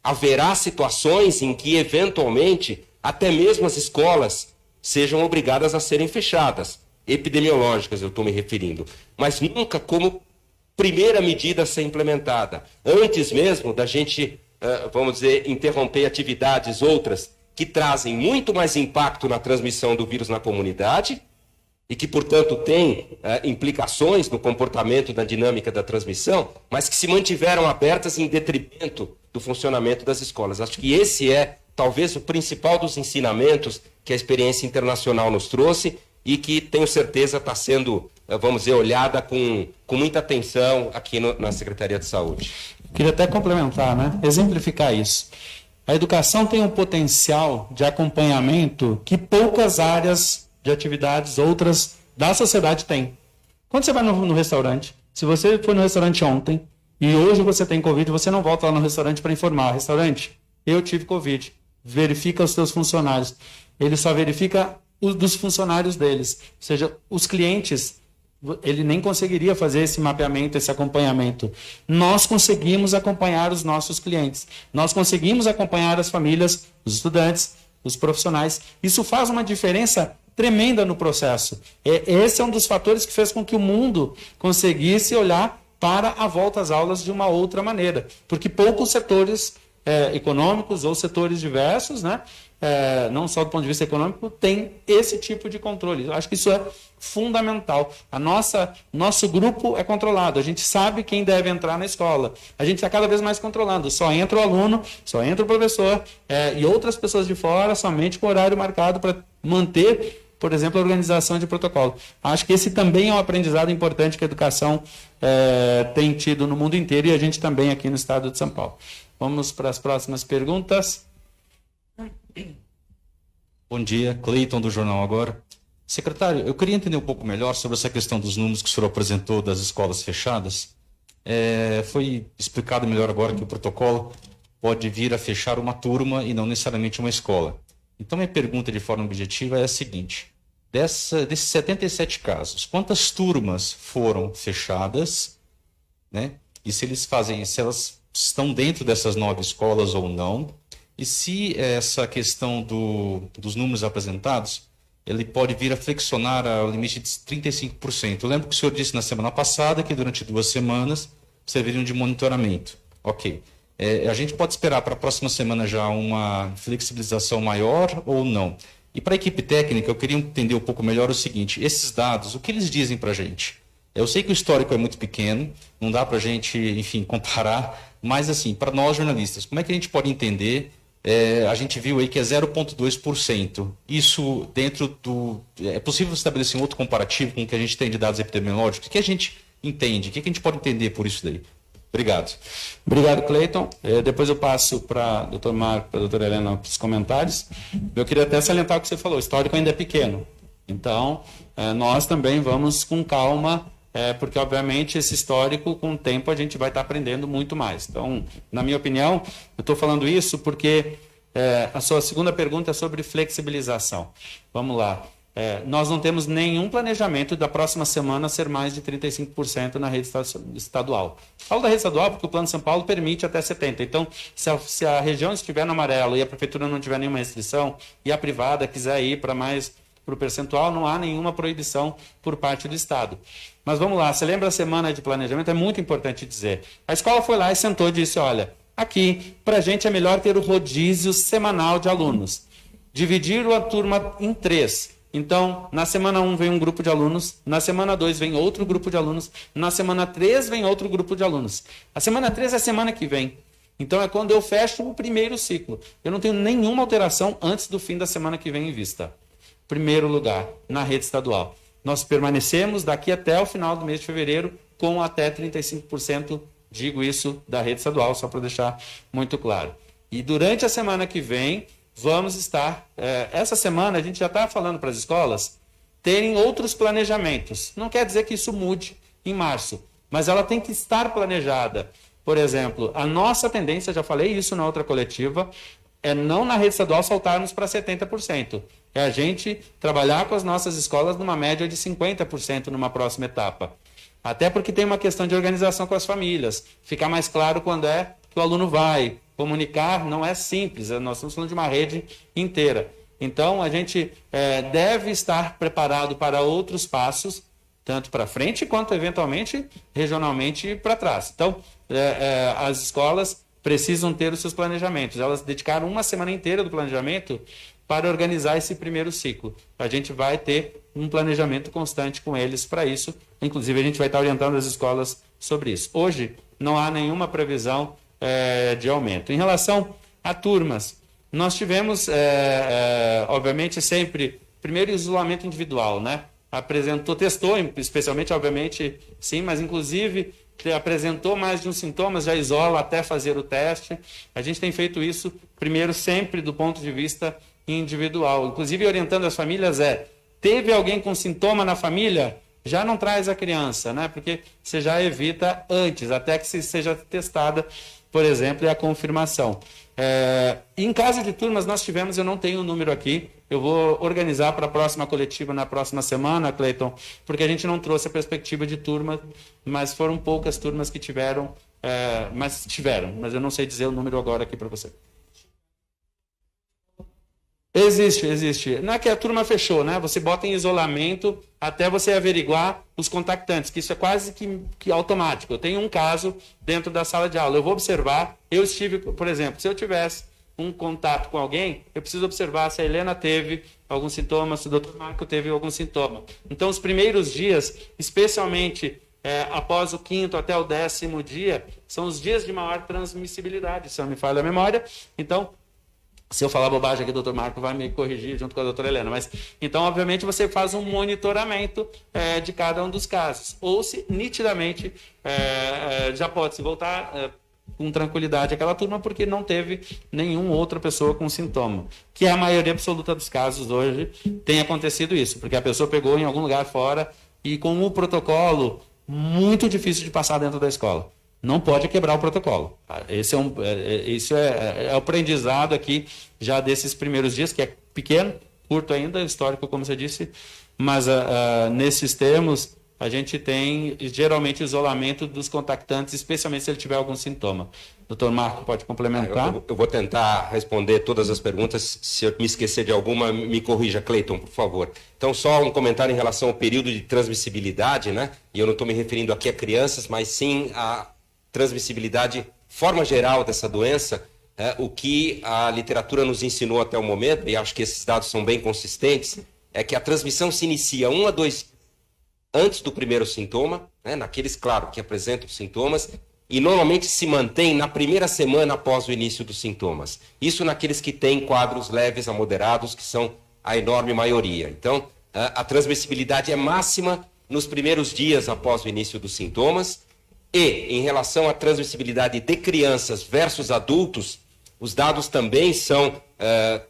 haverá situações em que, eventualmente, até mesmo as escolas sejam obrigadas a serem fechadas. Epidemiológicas, eu estou me referindo. Mas nunca como primeira medida a ser implementada. Antes mesmo da gente, vamos dizer, interromper atividades outras que trazem muito mais impacto na transmissão do vírus na comunidade e que, portanto, têm implicações no comportamento, na dinâmica da transmissão, mas que se mantiveram abertas em detrimento do funcionamento das escolas. Acho que esse é, talvez, o principal dos ensinamentos que a experiência internacional nos trouxe e que, tenho certeza, está sendo, vamos dizer, olhada com muita atenção aqui na Secretaria de Saúde. Queria até complementar, né? Exemplificar isso. A educação tem um potencial de acompanhamento que poucas áreas de atividades outras da sociedade têm. Quando você vai no restaurante, se você foi no restaurante ontem e hoje você tem Covid, você não volta lá no restaurante para informar. Restaurante, eu tive Covid. Verifica os seus funcionários. Ele só verifica os dos funcionários deles. Ou seja, os clientes, ele nem conseguiria fazer esse mapeamento, esse acompanhamento. Nós conseguimos acompanhar os nossos clientes. Nós conseguimos acompanhar as famílias, os estudantes, os profissionais. Isso faz uma diferença tremenda no processo. Esse é um dos fatores que fez com que o mundo conseguisse olhar para a volta às aulas de uma outra maneira. Porque poucos setores econômicos ou setores diversos, né, não só do ponto de vista econômico, tem esse tipo de controle. Eu acho que isso é fundamental. Nosso grupo é controlado. A gente sabe quem deve entrar na escola. A gente está cada vez mais controlando. Só entra o aluno, só entra o professor e outras pessoas de fora somente com horário marcado para manter, por exemplo, a organização de protocolo. Acho que esse também é um aprendizado importante que a educação tem tido no mundo inteiro e a gente também aqui no estado de São Paulo. Vamos para as próximas perguntas. Bom dia, Cleiton do Jornal Agora. Secretário, eu queria entender um pouco melhor sobre essa questão dos números que o senhor apresentou das escolas fechadas. Foi explicado melhor agora que o protocolo pode vir a fechar uma turma e não necessariamente uma escola. Então, minha pergunta de forma objetiva é a seguinte: desses 77 casos, quantas turmas foram fechadas, né? E se elas estão dentro dessas 9 escolas ou não? E se essa questão dos números apresentados, ele pode vir a flexionar ao limite de 35%. Eu lembro que o senhor disse na semana passada que durante 2 semanas serviriam de monitoramento. Ok. A gente pode esperar para a próxima semana já uma flexibilização maior ou não? E para a equipe técnica, eu queria entender um pouco melhor o seguinte: esses dados, o que eles dizem para a gente? Eu sei que o histórico é muito pequeno, não dá para a gente, enfim, comparar, mas assim, para nós jornalistas, como é que a gente pode entender? A gente viu aí que é 0,2%. Isso dentro do... É possível estabelecer um outro comparativo com o que a gente tem de dados epidemiológicos? O que a gente entende? O que a gente pode entender por isso daí? Obrigado. Obrigado, Cleiton. Depois eu passo para o Dr. Marco, para a doutora Helena, os comentários. Eu queria até salientar o que você falou. O histórico ainda é pequeno. Então, nós também vamos com calma, porque, obviamente, esse histórico, com o tempo, a gente vai estar aprendendo muito mais. Então, na minha opinião, eu estou falando isso porque a sua segunda pergunta é sobre flexibilização. Vamos lá. Nós não temos nenhum planejamento da próxima semana ser mais de 35% na rede estadual. Falo da rede estadual porque o Plano São Paulo permite até 70%. Então, se a região estiver no amarelo e a prefeitura não tiver nenhuma restrição e a privada quiser ir para o percentual, não há nenhuma proibição por parte do Estado. Mas vamos lá, você lembra a semana de planejamento? É muito importante dizer. A escola foi lá e sentou e disse, olha, aqui, para a gente é melhor ter o rodízio semanal de alunos. Dividir a turma em 3. Então, na semana 1 vem um grupo de alunos, na semana 2 vem outro grupo de alunos, na semana 3 vem outro grupo de alunos. A semana 3 é a semana que vem. Então, é quando eu fecho o primeiro ciclo. Eu não tenho nenhuma alteração antes do fim da semana que vem em vista. Primeiro lugar, na rede estadual. Nós permanecemos daqui até o final do mês de fevereiro com até 35%, digo isso, da rede estadual, só para deixar muito claro. E durante a semana que vem, vamos estar... essa semana a gente já está falando para as escolas terem outros planejamentos. Não quer dizer que isso mude em março, mas ela tem que estar planejada. Por exemplo, a nossa tendência, já falei isso na outra coletiva, é não na rede estadual saltarmos para 70%. É a gente trabalhar com as nossas escolas numa média de 50% numa próxima etapa. Até porque tem uma questão de organização com as famílias. Ficar mais claro quando é que o aluno vai. Comunicar não é simples, nós estamos falando de uma rede inteira. Então, a gente deve estar preparado para outros passos tanto para frente quanto, eventualmente, regionalmente para trás. Então, as escolas precisam ter os seus planejamentos. Elas dedicaram uma semana inteira do planejamento para organizar esse primeiro ciclo. A gente vai ter um planejamento constante com eles para isso. Inclusive, a gente vai estar orientando as escolas sobre isso. Hoje, não há nenhuma previsão de aumento. Em relação a turmas, nós tivemos, obviamente, sempre, primeiro, isolamento individual, né? Testou, especialmente, obviamente, sim, mas, inclusive, apresentou mais de um sintoma, já isola até fazer o teste. A gente tem feito isso, primeiro, sempre do ponto de vista individual. Inclusive, orientando as famílias teve alguém com sintoma na família, já não traz a criança, né? Porque você já evita antes, até que seja testada, por exemplo, a confirmação. Em caso de turmas, nós tivemos, eu não tenho o número aqui, eu vou organizar para a próxima coletiva na próxima semana, Cleiton, porque a gente não trouxe a perspectiva de turma, mas foram poucas turmas que tiveram, mas eu não sei dizer o número agora aqui para você. Existe. Não é que a turma fechou, né? Você bota em isolamento até você averiguar os contactantes, que isso é quase que automático. Eu tenho um caso dentro da sala de aula, eu vou observar, eu estive, por exemplo, se eu tivesse um contato com alguém, eu preciso observar se a Helena teve algum sintoma, se o Dr. Marco teve algum sintoma. Então, os primeiros dias, especialmente após o 5º até o 10º dia, são os dias de maior transmissibilidade, se não me falha a memória. Então, se eu falar bobagem aqui, o doutor Marco vai me corrigir junto com a doutora Helena. Mas, então, obviamente, você faz um monitoramento de cada um dos casos. Ou se, nitidamente, já pode-se voltar com tranquilidade àquela turma, porque não teve nenhuma outra pessoa com sintoma. Que é a maioria absoluta dos casos hoje tem acontecido isso, porque a pessoa pegou em algum lugar fora e com um protocolo muito difícil de passar dentro da escola. Não pode quebrar o protocolo. Isso é o aprendizado aqui já desses primeiros dias, que é pequeno, curto ainda, histórico, como você disse, mas nesses termos a gente tem geralmente isolamento dos contactantes, especialmente se ele tiver algum sintoma. Doutor Marco, pode complementar? Eu vou tentar responder todas as perguntas. Se eu me esquecer de alguma, me corrija, Cleiton, por favor. Então, só um comentário em relação ao período de transmissibilidade, né? E eu não estou me referindo aqui a crianças, mas sim a transmissibilidade, forma geral dessa doença, o que a literatura nos ensinou até o momento, e acho que esses dados são bem consistentes, é que a transmissão se inicia 1 a 2 antes do primeiro sintoma, né, naqueles, claro, que apresentam sintomas, e normalmente se mantém na primeira semana após o início dos sintomas. Isso naqueles que têm quadros leves a moderados, que são a enorme maioria. Então, a transmissibilidade é máxima nos primeiros dias após o início dos sintomas. E, em relação à transmissibilidade de crianças versus adultos, os dados também são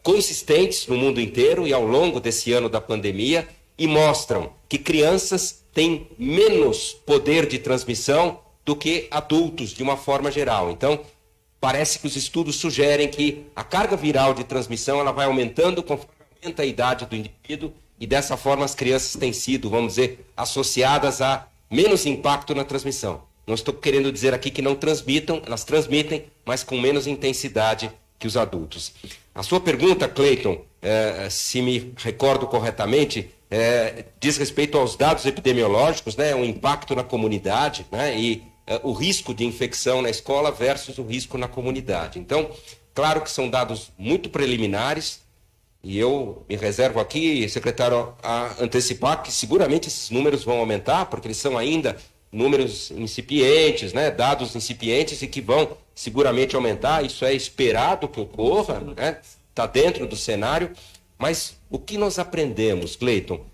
consistentes no mundo inteiro e ao longo desse ano da pandemia e mostram que crianças têm menos poder de transmissão do que adultos, de uma forma geral. Então, parece que os estudos sugerem que a carga viral de transmissão ela vai aumentando conforme aumenta a idade do indivíduo e, dessa forma, as crianças têm sido, vamos dizer, associadas a menos impacto na transmissão. Não estou querendo dizer aqui que não transmitam, elas transmitem, mas com menos intensidade que os adultos. A sua pergunta, Cleiton, se me recordo corretamente, diz respeito aos dados epidemiológicos, né, o impacto na comunidade, né, e o risco de infecção na escola versus o risco na comunidade. Então, claro que são dados muito preliminares, e eu me reservo aqui, secretário, a antecipar que seguramente esses números vão aumentar, porque eles são ainda números incipientes, né, dados incipientes e que vão seguramente aumentar. Isso é esperado que ocorra, né, está dentro do cenário. Mas o que nós aprendemos, Cleiton,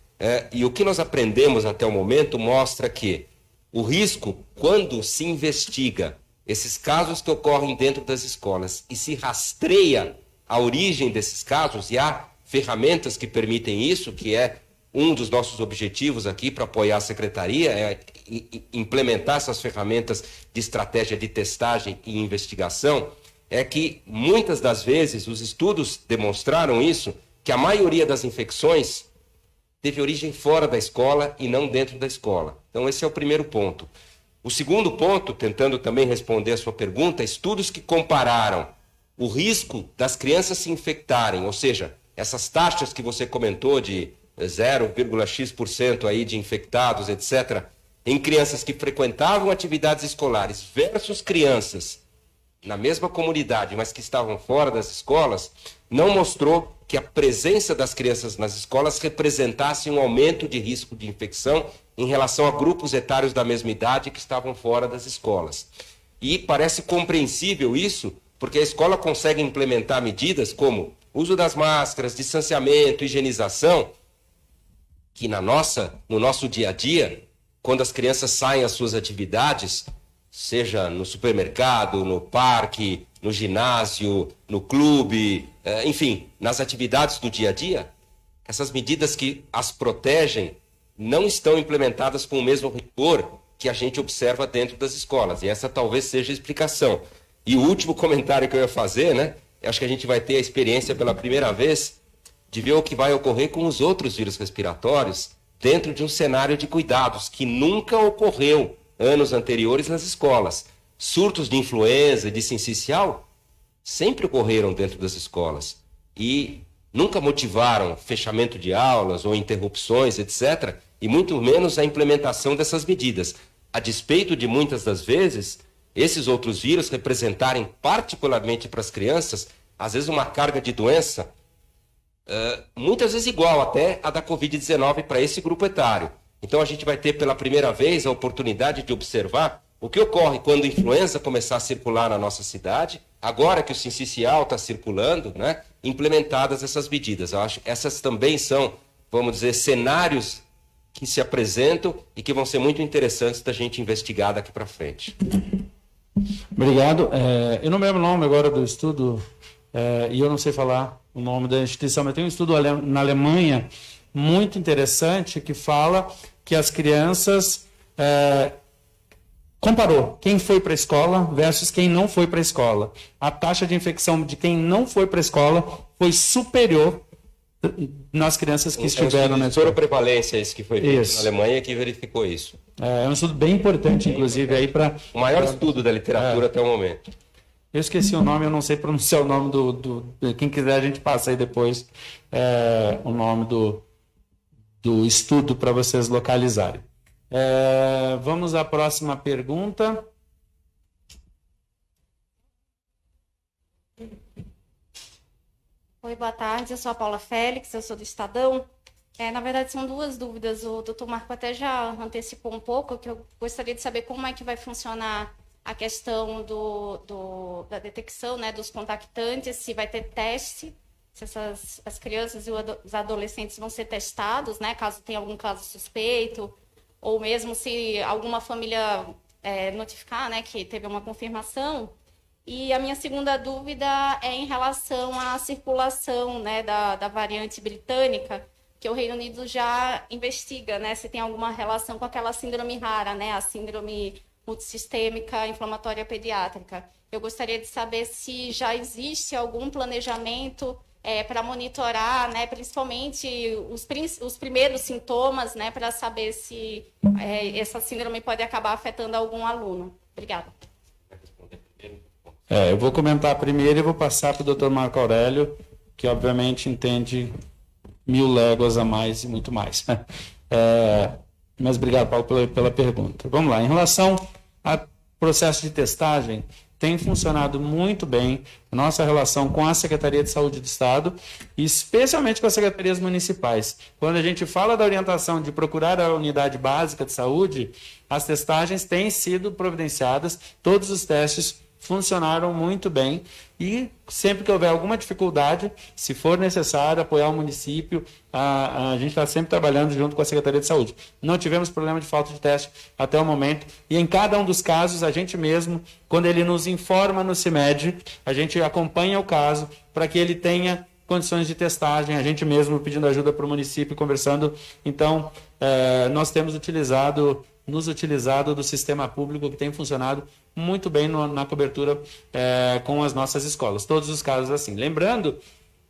e o que nós aprendemos até o momento mostra que o risco, quando se investiga esses casos que ocorrem dentro das escolas e se rastreia a origem desses casos, e há ferramentas que permitem isso, que é um dos nossos objetivos aqui para apoiar a secretaria, é implementar essas ferramentas de estratégia de testagem e investigação, é que muitas das vezes os estudos demonstraram isso, que a maioria das infecções teve origem fora da escola e não dentro da escola. Então, esse é o primeiro ponto. O segundo ponto, tentando também responder a sua pergunta, estudos que compararam o risco das crianças se infectarem, ou seja, essas taxas que você comentou de 0,x% aí de infectados, etc., em crianças que frequentavam atividades escolares versus crianças na mesma comunidade, mas que estavam fora das escolas, não mostrou que a presença das crianças nas escolas representasse um aumento de risco de infecção em relação a grupos etários da mesma idade que estavam fora das escolas. E parece compreensível isso, porque a escola consegue implementar medidas como uso das máscaras, distanciamento, higienização, que no nosso dia a dia, quando as crianças saem às suas atividades, seja no supermercado, no parque, no ginásio, no clube, enfim, nas atividades do dia a dia, essas medidas que as protegem não estão implementadas com o mesmo rigor que a gente observa dentro das escolas. E essa talvez seja a explicação. E o último comentário que eu ia fazer, né? Eu acho que a gente vai ter a experiência pela primeira vez de ver o que vai ocorrer com os outros vírus respiratórios dentro de um cenário de cuidados que nunca ocorreu anos anteriores nas escolas. Surtos de influenza, de sincicial, sempre ocorreram dentro das escolas e nunca motivaram fechamento de aulas ou interrupções, etc., e muito menos a implementação dessas medidas, a despeito de muitas das vezes esses outros vírus representarem, particularmente para as crianças, às vezes uma carga de doença muitas vezes igual até a da Covid-19 para esse grupo etário. Então a gente vai ter pela primeira vez a oportunidade de observar o que ocorre quando a influenza começar a circular na nossa cidade, agora que o sincicial está circulando, né, implementadas essas medidas. Eu acho que essas também são, vamos dizer, cenários que se apresentam e que vão ser muito interessantes da gente investigar daqui para frente. Obrigado. Eu não me lembro o nome agora do estudo, e eu não sei falar o nome da instituição, mas tem um estudo na Alemanha muito interessante que fala que as crianças comparou quem foi para a escola versus quem não foi para a escola. A taxa de infecção de quem não foi para a escola foi superior nas crianças que estiveram na escola. Prevalência esse que foi feito na Alemanha que verificou isso. É um estudo bem importante, inclusive, aí para o maior estudo da literatura até o momento. Eu esqueci o nome, eu não sei pronunciar o nome quem quiser a gente passa aí depois o nome do estudo para vocês localizarem. Vamos à próxima pergunta. Oi, boa tarde. Eu sou a Paula Félix, eu sou do Estadão. Na verdade, são duas dúvidas. O doutor Marco até já antecipou um pouco, que eu gostaria de saber como é que vai funcionar a questão da detecção, né, dos contactantes, se vai ter teste, se as crianças e os adolescentes vão ser testados, né, caso tenha algum caso suspeito, ou mesmo se alguma família notificar, né, que teve uma confirmação. E a minha segunda dúvida é em relação à circulação, né, da variante britânica, que o Reino Unido já investiga, né, se tem alguma relação com aquela síndrome rara, né, a síndrome multissistêmica inflamatória pediátrica. Eu gostaria de saber se já existe algum planejamento para monitorar, né, principalmente os primeiros sintomas, né, para saber se essa síndrome pode acabar afetando algum aluno. Obrigada. Eu vou comentar primeiro e vou passar para o Dr. Marco Aurélio, que obviamente entende 1000 léguas a mais e muito mais. Mas obrigado, Paulo, pela pergunta. Vamos lá. Em relação ao processo de testagem, tem funcionado muito bem a nossa relação com a Secretaria de Saúde do Estado, e especialmente com as secretarias municipais. Quando a gente fala da orientação de procurar a unidade básica de saúde, as testagens têm sido providenciadas, todos os testes funcionaram muito bem, e sempre que houver alguma dificuldade, se for necessário apoiar o município, a gente está sempre trabalhando junto com a Secretaria de Saúde. Não tivemos problema de falta de teste até o momento, e em cada um dos casos, a gente mesmo, quando ele nos informa no CIMED, a gente acompanha o caso para que ele tenha condições de testagem, a gente mesmo pedindo ajuda para o município, conversando. Então, nós temos nos utilizado do sistema público, que tem funcionado muito bem na cobertura com as nossas escolas. Todos os casos assim. Lembrando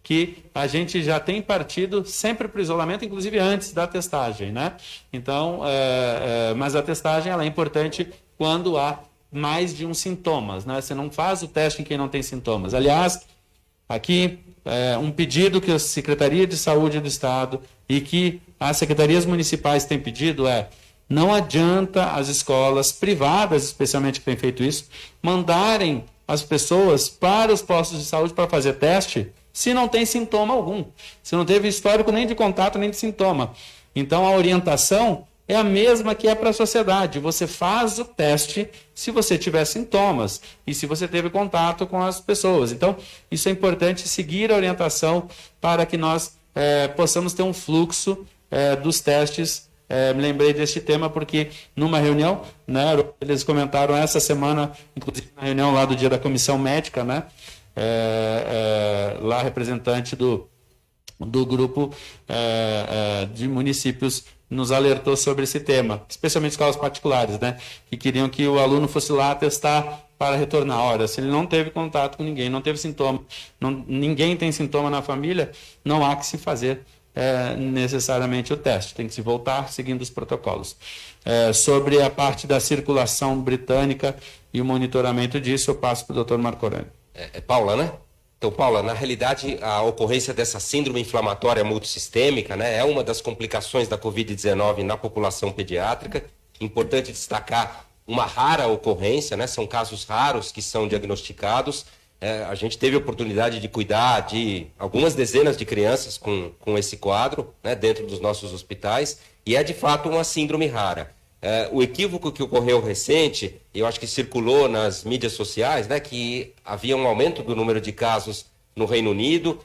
que a gente já tem partido sempre para o isolamento, inclusive antes da testagem, né? Então, mas a testagem ela é importante quando há mais de um sintomas, né? Você não faz o teste em quem não tem sintomas. Aliás, aqui um pedido que a Secretaria de Saúde do Estado e que as secretarias municipais têm pedido não adianta as escolas privadas, especialmente que têm feito isso, mandarem as pessoas para os postos de saúde para fazer teste se não tem sintoma algum, se não teve histórico nem de contato nem de sintoma. Então, a orientação é a mesma que é para a sociedade. Você faz o teste se você tiver sintomas e se você teve contato com as pessoas. Então, isso é importante, seguir a orientação para que nós possamos ter um fluxo dos testes. Me lembrei deste tema porque numa reunião, né, eles comentaram essa semana, inclusive na reunião lá do dia da comissão médica, né, lá representante do grupo de municípios nos alertou sobre esse tema, especialmente escolas particulares, né, que queriam que o aluno fosse lá testar para retornar. Ora, se ele não teve contato com ninguém, não teve sintoma, ninguém tem sintoma na família, não há que se fazer necessariamente o teste, tem que se voltar seguindo os protocolos. Sobre a parte da circulação britânica e o monitoramento disso, eu passo para o Dr. Marco Aurélio. Paula, né? Então, Paula, na realidade, a ocorrência dessa síndrome inflamatória multissistêmica, né, é uma das complicações da Covid-19 na população pediátrica. Importante destacar uma rara ocorrência, né, são casos raros que são diagnosticados. A gente teve a oportunidade de cuidar de algumas dezenas de crianças com esse quadro, né, dentro dos nossos hospitais, e é de fato uma síndrome rara. O equívoco que ocorreu recente, eu acho que circulou nas mídias sociais, né, que havia um aumento do número de casos no Reino Unido,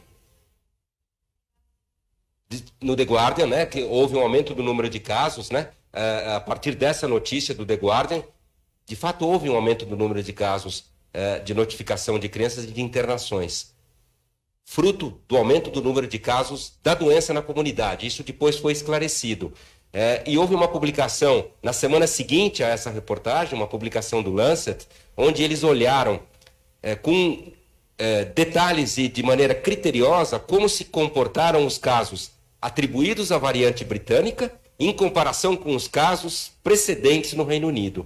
no The Guardian, né, que houve um aumento do número de casos, né, a partir dessa notícia do The Guardian, de fato houve um aumento do número de casos de notificação de crianças e de internações, fruto do aumento do número de casos da doença na comunidade. Isso depois foi esclarecido. E houve uma publicação na semana seguinte a essa reportagem, uma publicação do Lancet, onde eles olharam com detalhes e de maneira criteriosa como se comportaram os casos atribuídos à variante britânica em comparação com os casos precedentes no Reino Unido.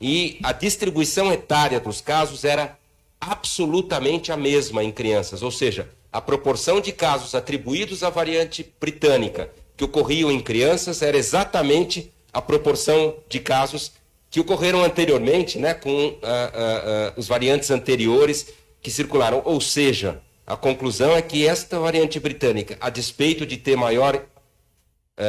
E a distribuição etária dos casos era absolutamente a mesma em crianças, ou seja, a proporção de casos atribuídos à variante britânica que ocorriam em crianças era exatamente a proporção de casos que ocorreram anteriormente, né, com os variantes anteriores que circularam. Ou seja, a conclusão é que esta variante britânica, a despeito de ter maior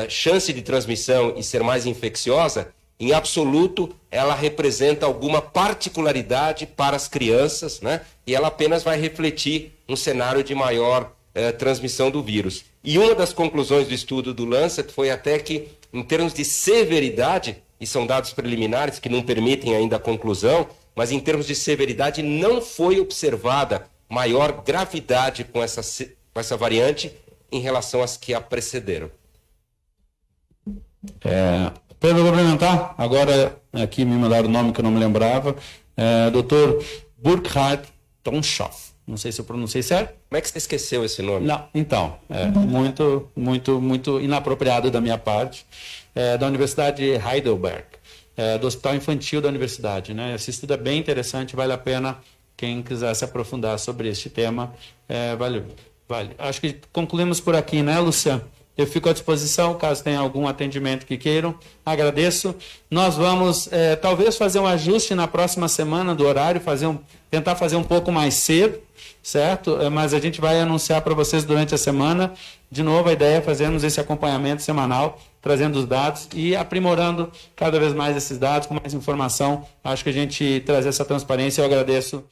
chance de transmissão e ser mais infecciosa, em absoluto, ela representa alguma particularidade para as crianças, né? E ela apenas vai refletir um cenário de maior transmissão do vírus. E uma das conclusões do estudo do Lancet foi até que, em termos de severidade, e são dados preliminares que não permitem ainda a conclusão, mas em termos de severidade não foi observada maior gravidade com essa variante em relação às que a precederam. Pedro, complementar, agora aqui me mandaram o nome que eu não me lembrava, Dr. Burkhard Tonschoff, não sei se eu pronunciei certo. Como é que você esqueceu esse nome? Não, então, muito inapropriado da minha parte, da Universidade de Heidelberg, do Hospital Infantil da Universidade, né? Esse estudo é bem interessante, vale a pena quem quiser se aprofundar sobre este tema, vale. Acho que concluímos por aqui, né, Luciano? Eu fico à disposição, caso tenha algum atendimento que queiram. Agradeço. Nós vamos, talvez, fazer um ajuste na próxima semana do horário, tentar fazer um pouco mais cedo, certo? Mas a gente vai anunciar para vocês durante a semana. De novo, a ideia é fazermos esse acompanhamento semanal, trazendo os dados e aprimorando cada vez mais esses dados, com mais informação. Acho que a gente trazer essa transparência, eu agradeço.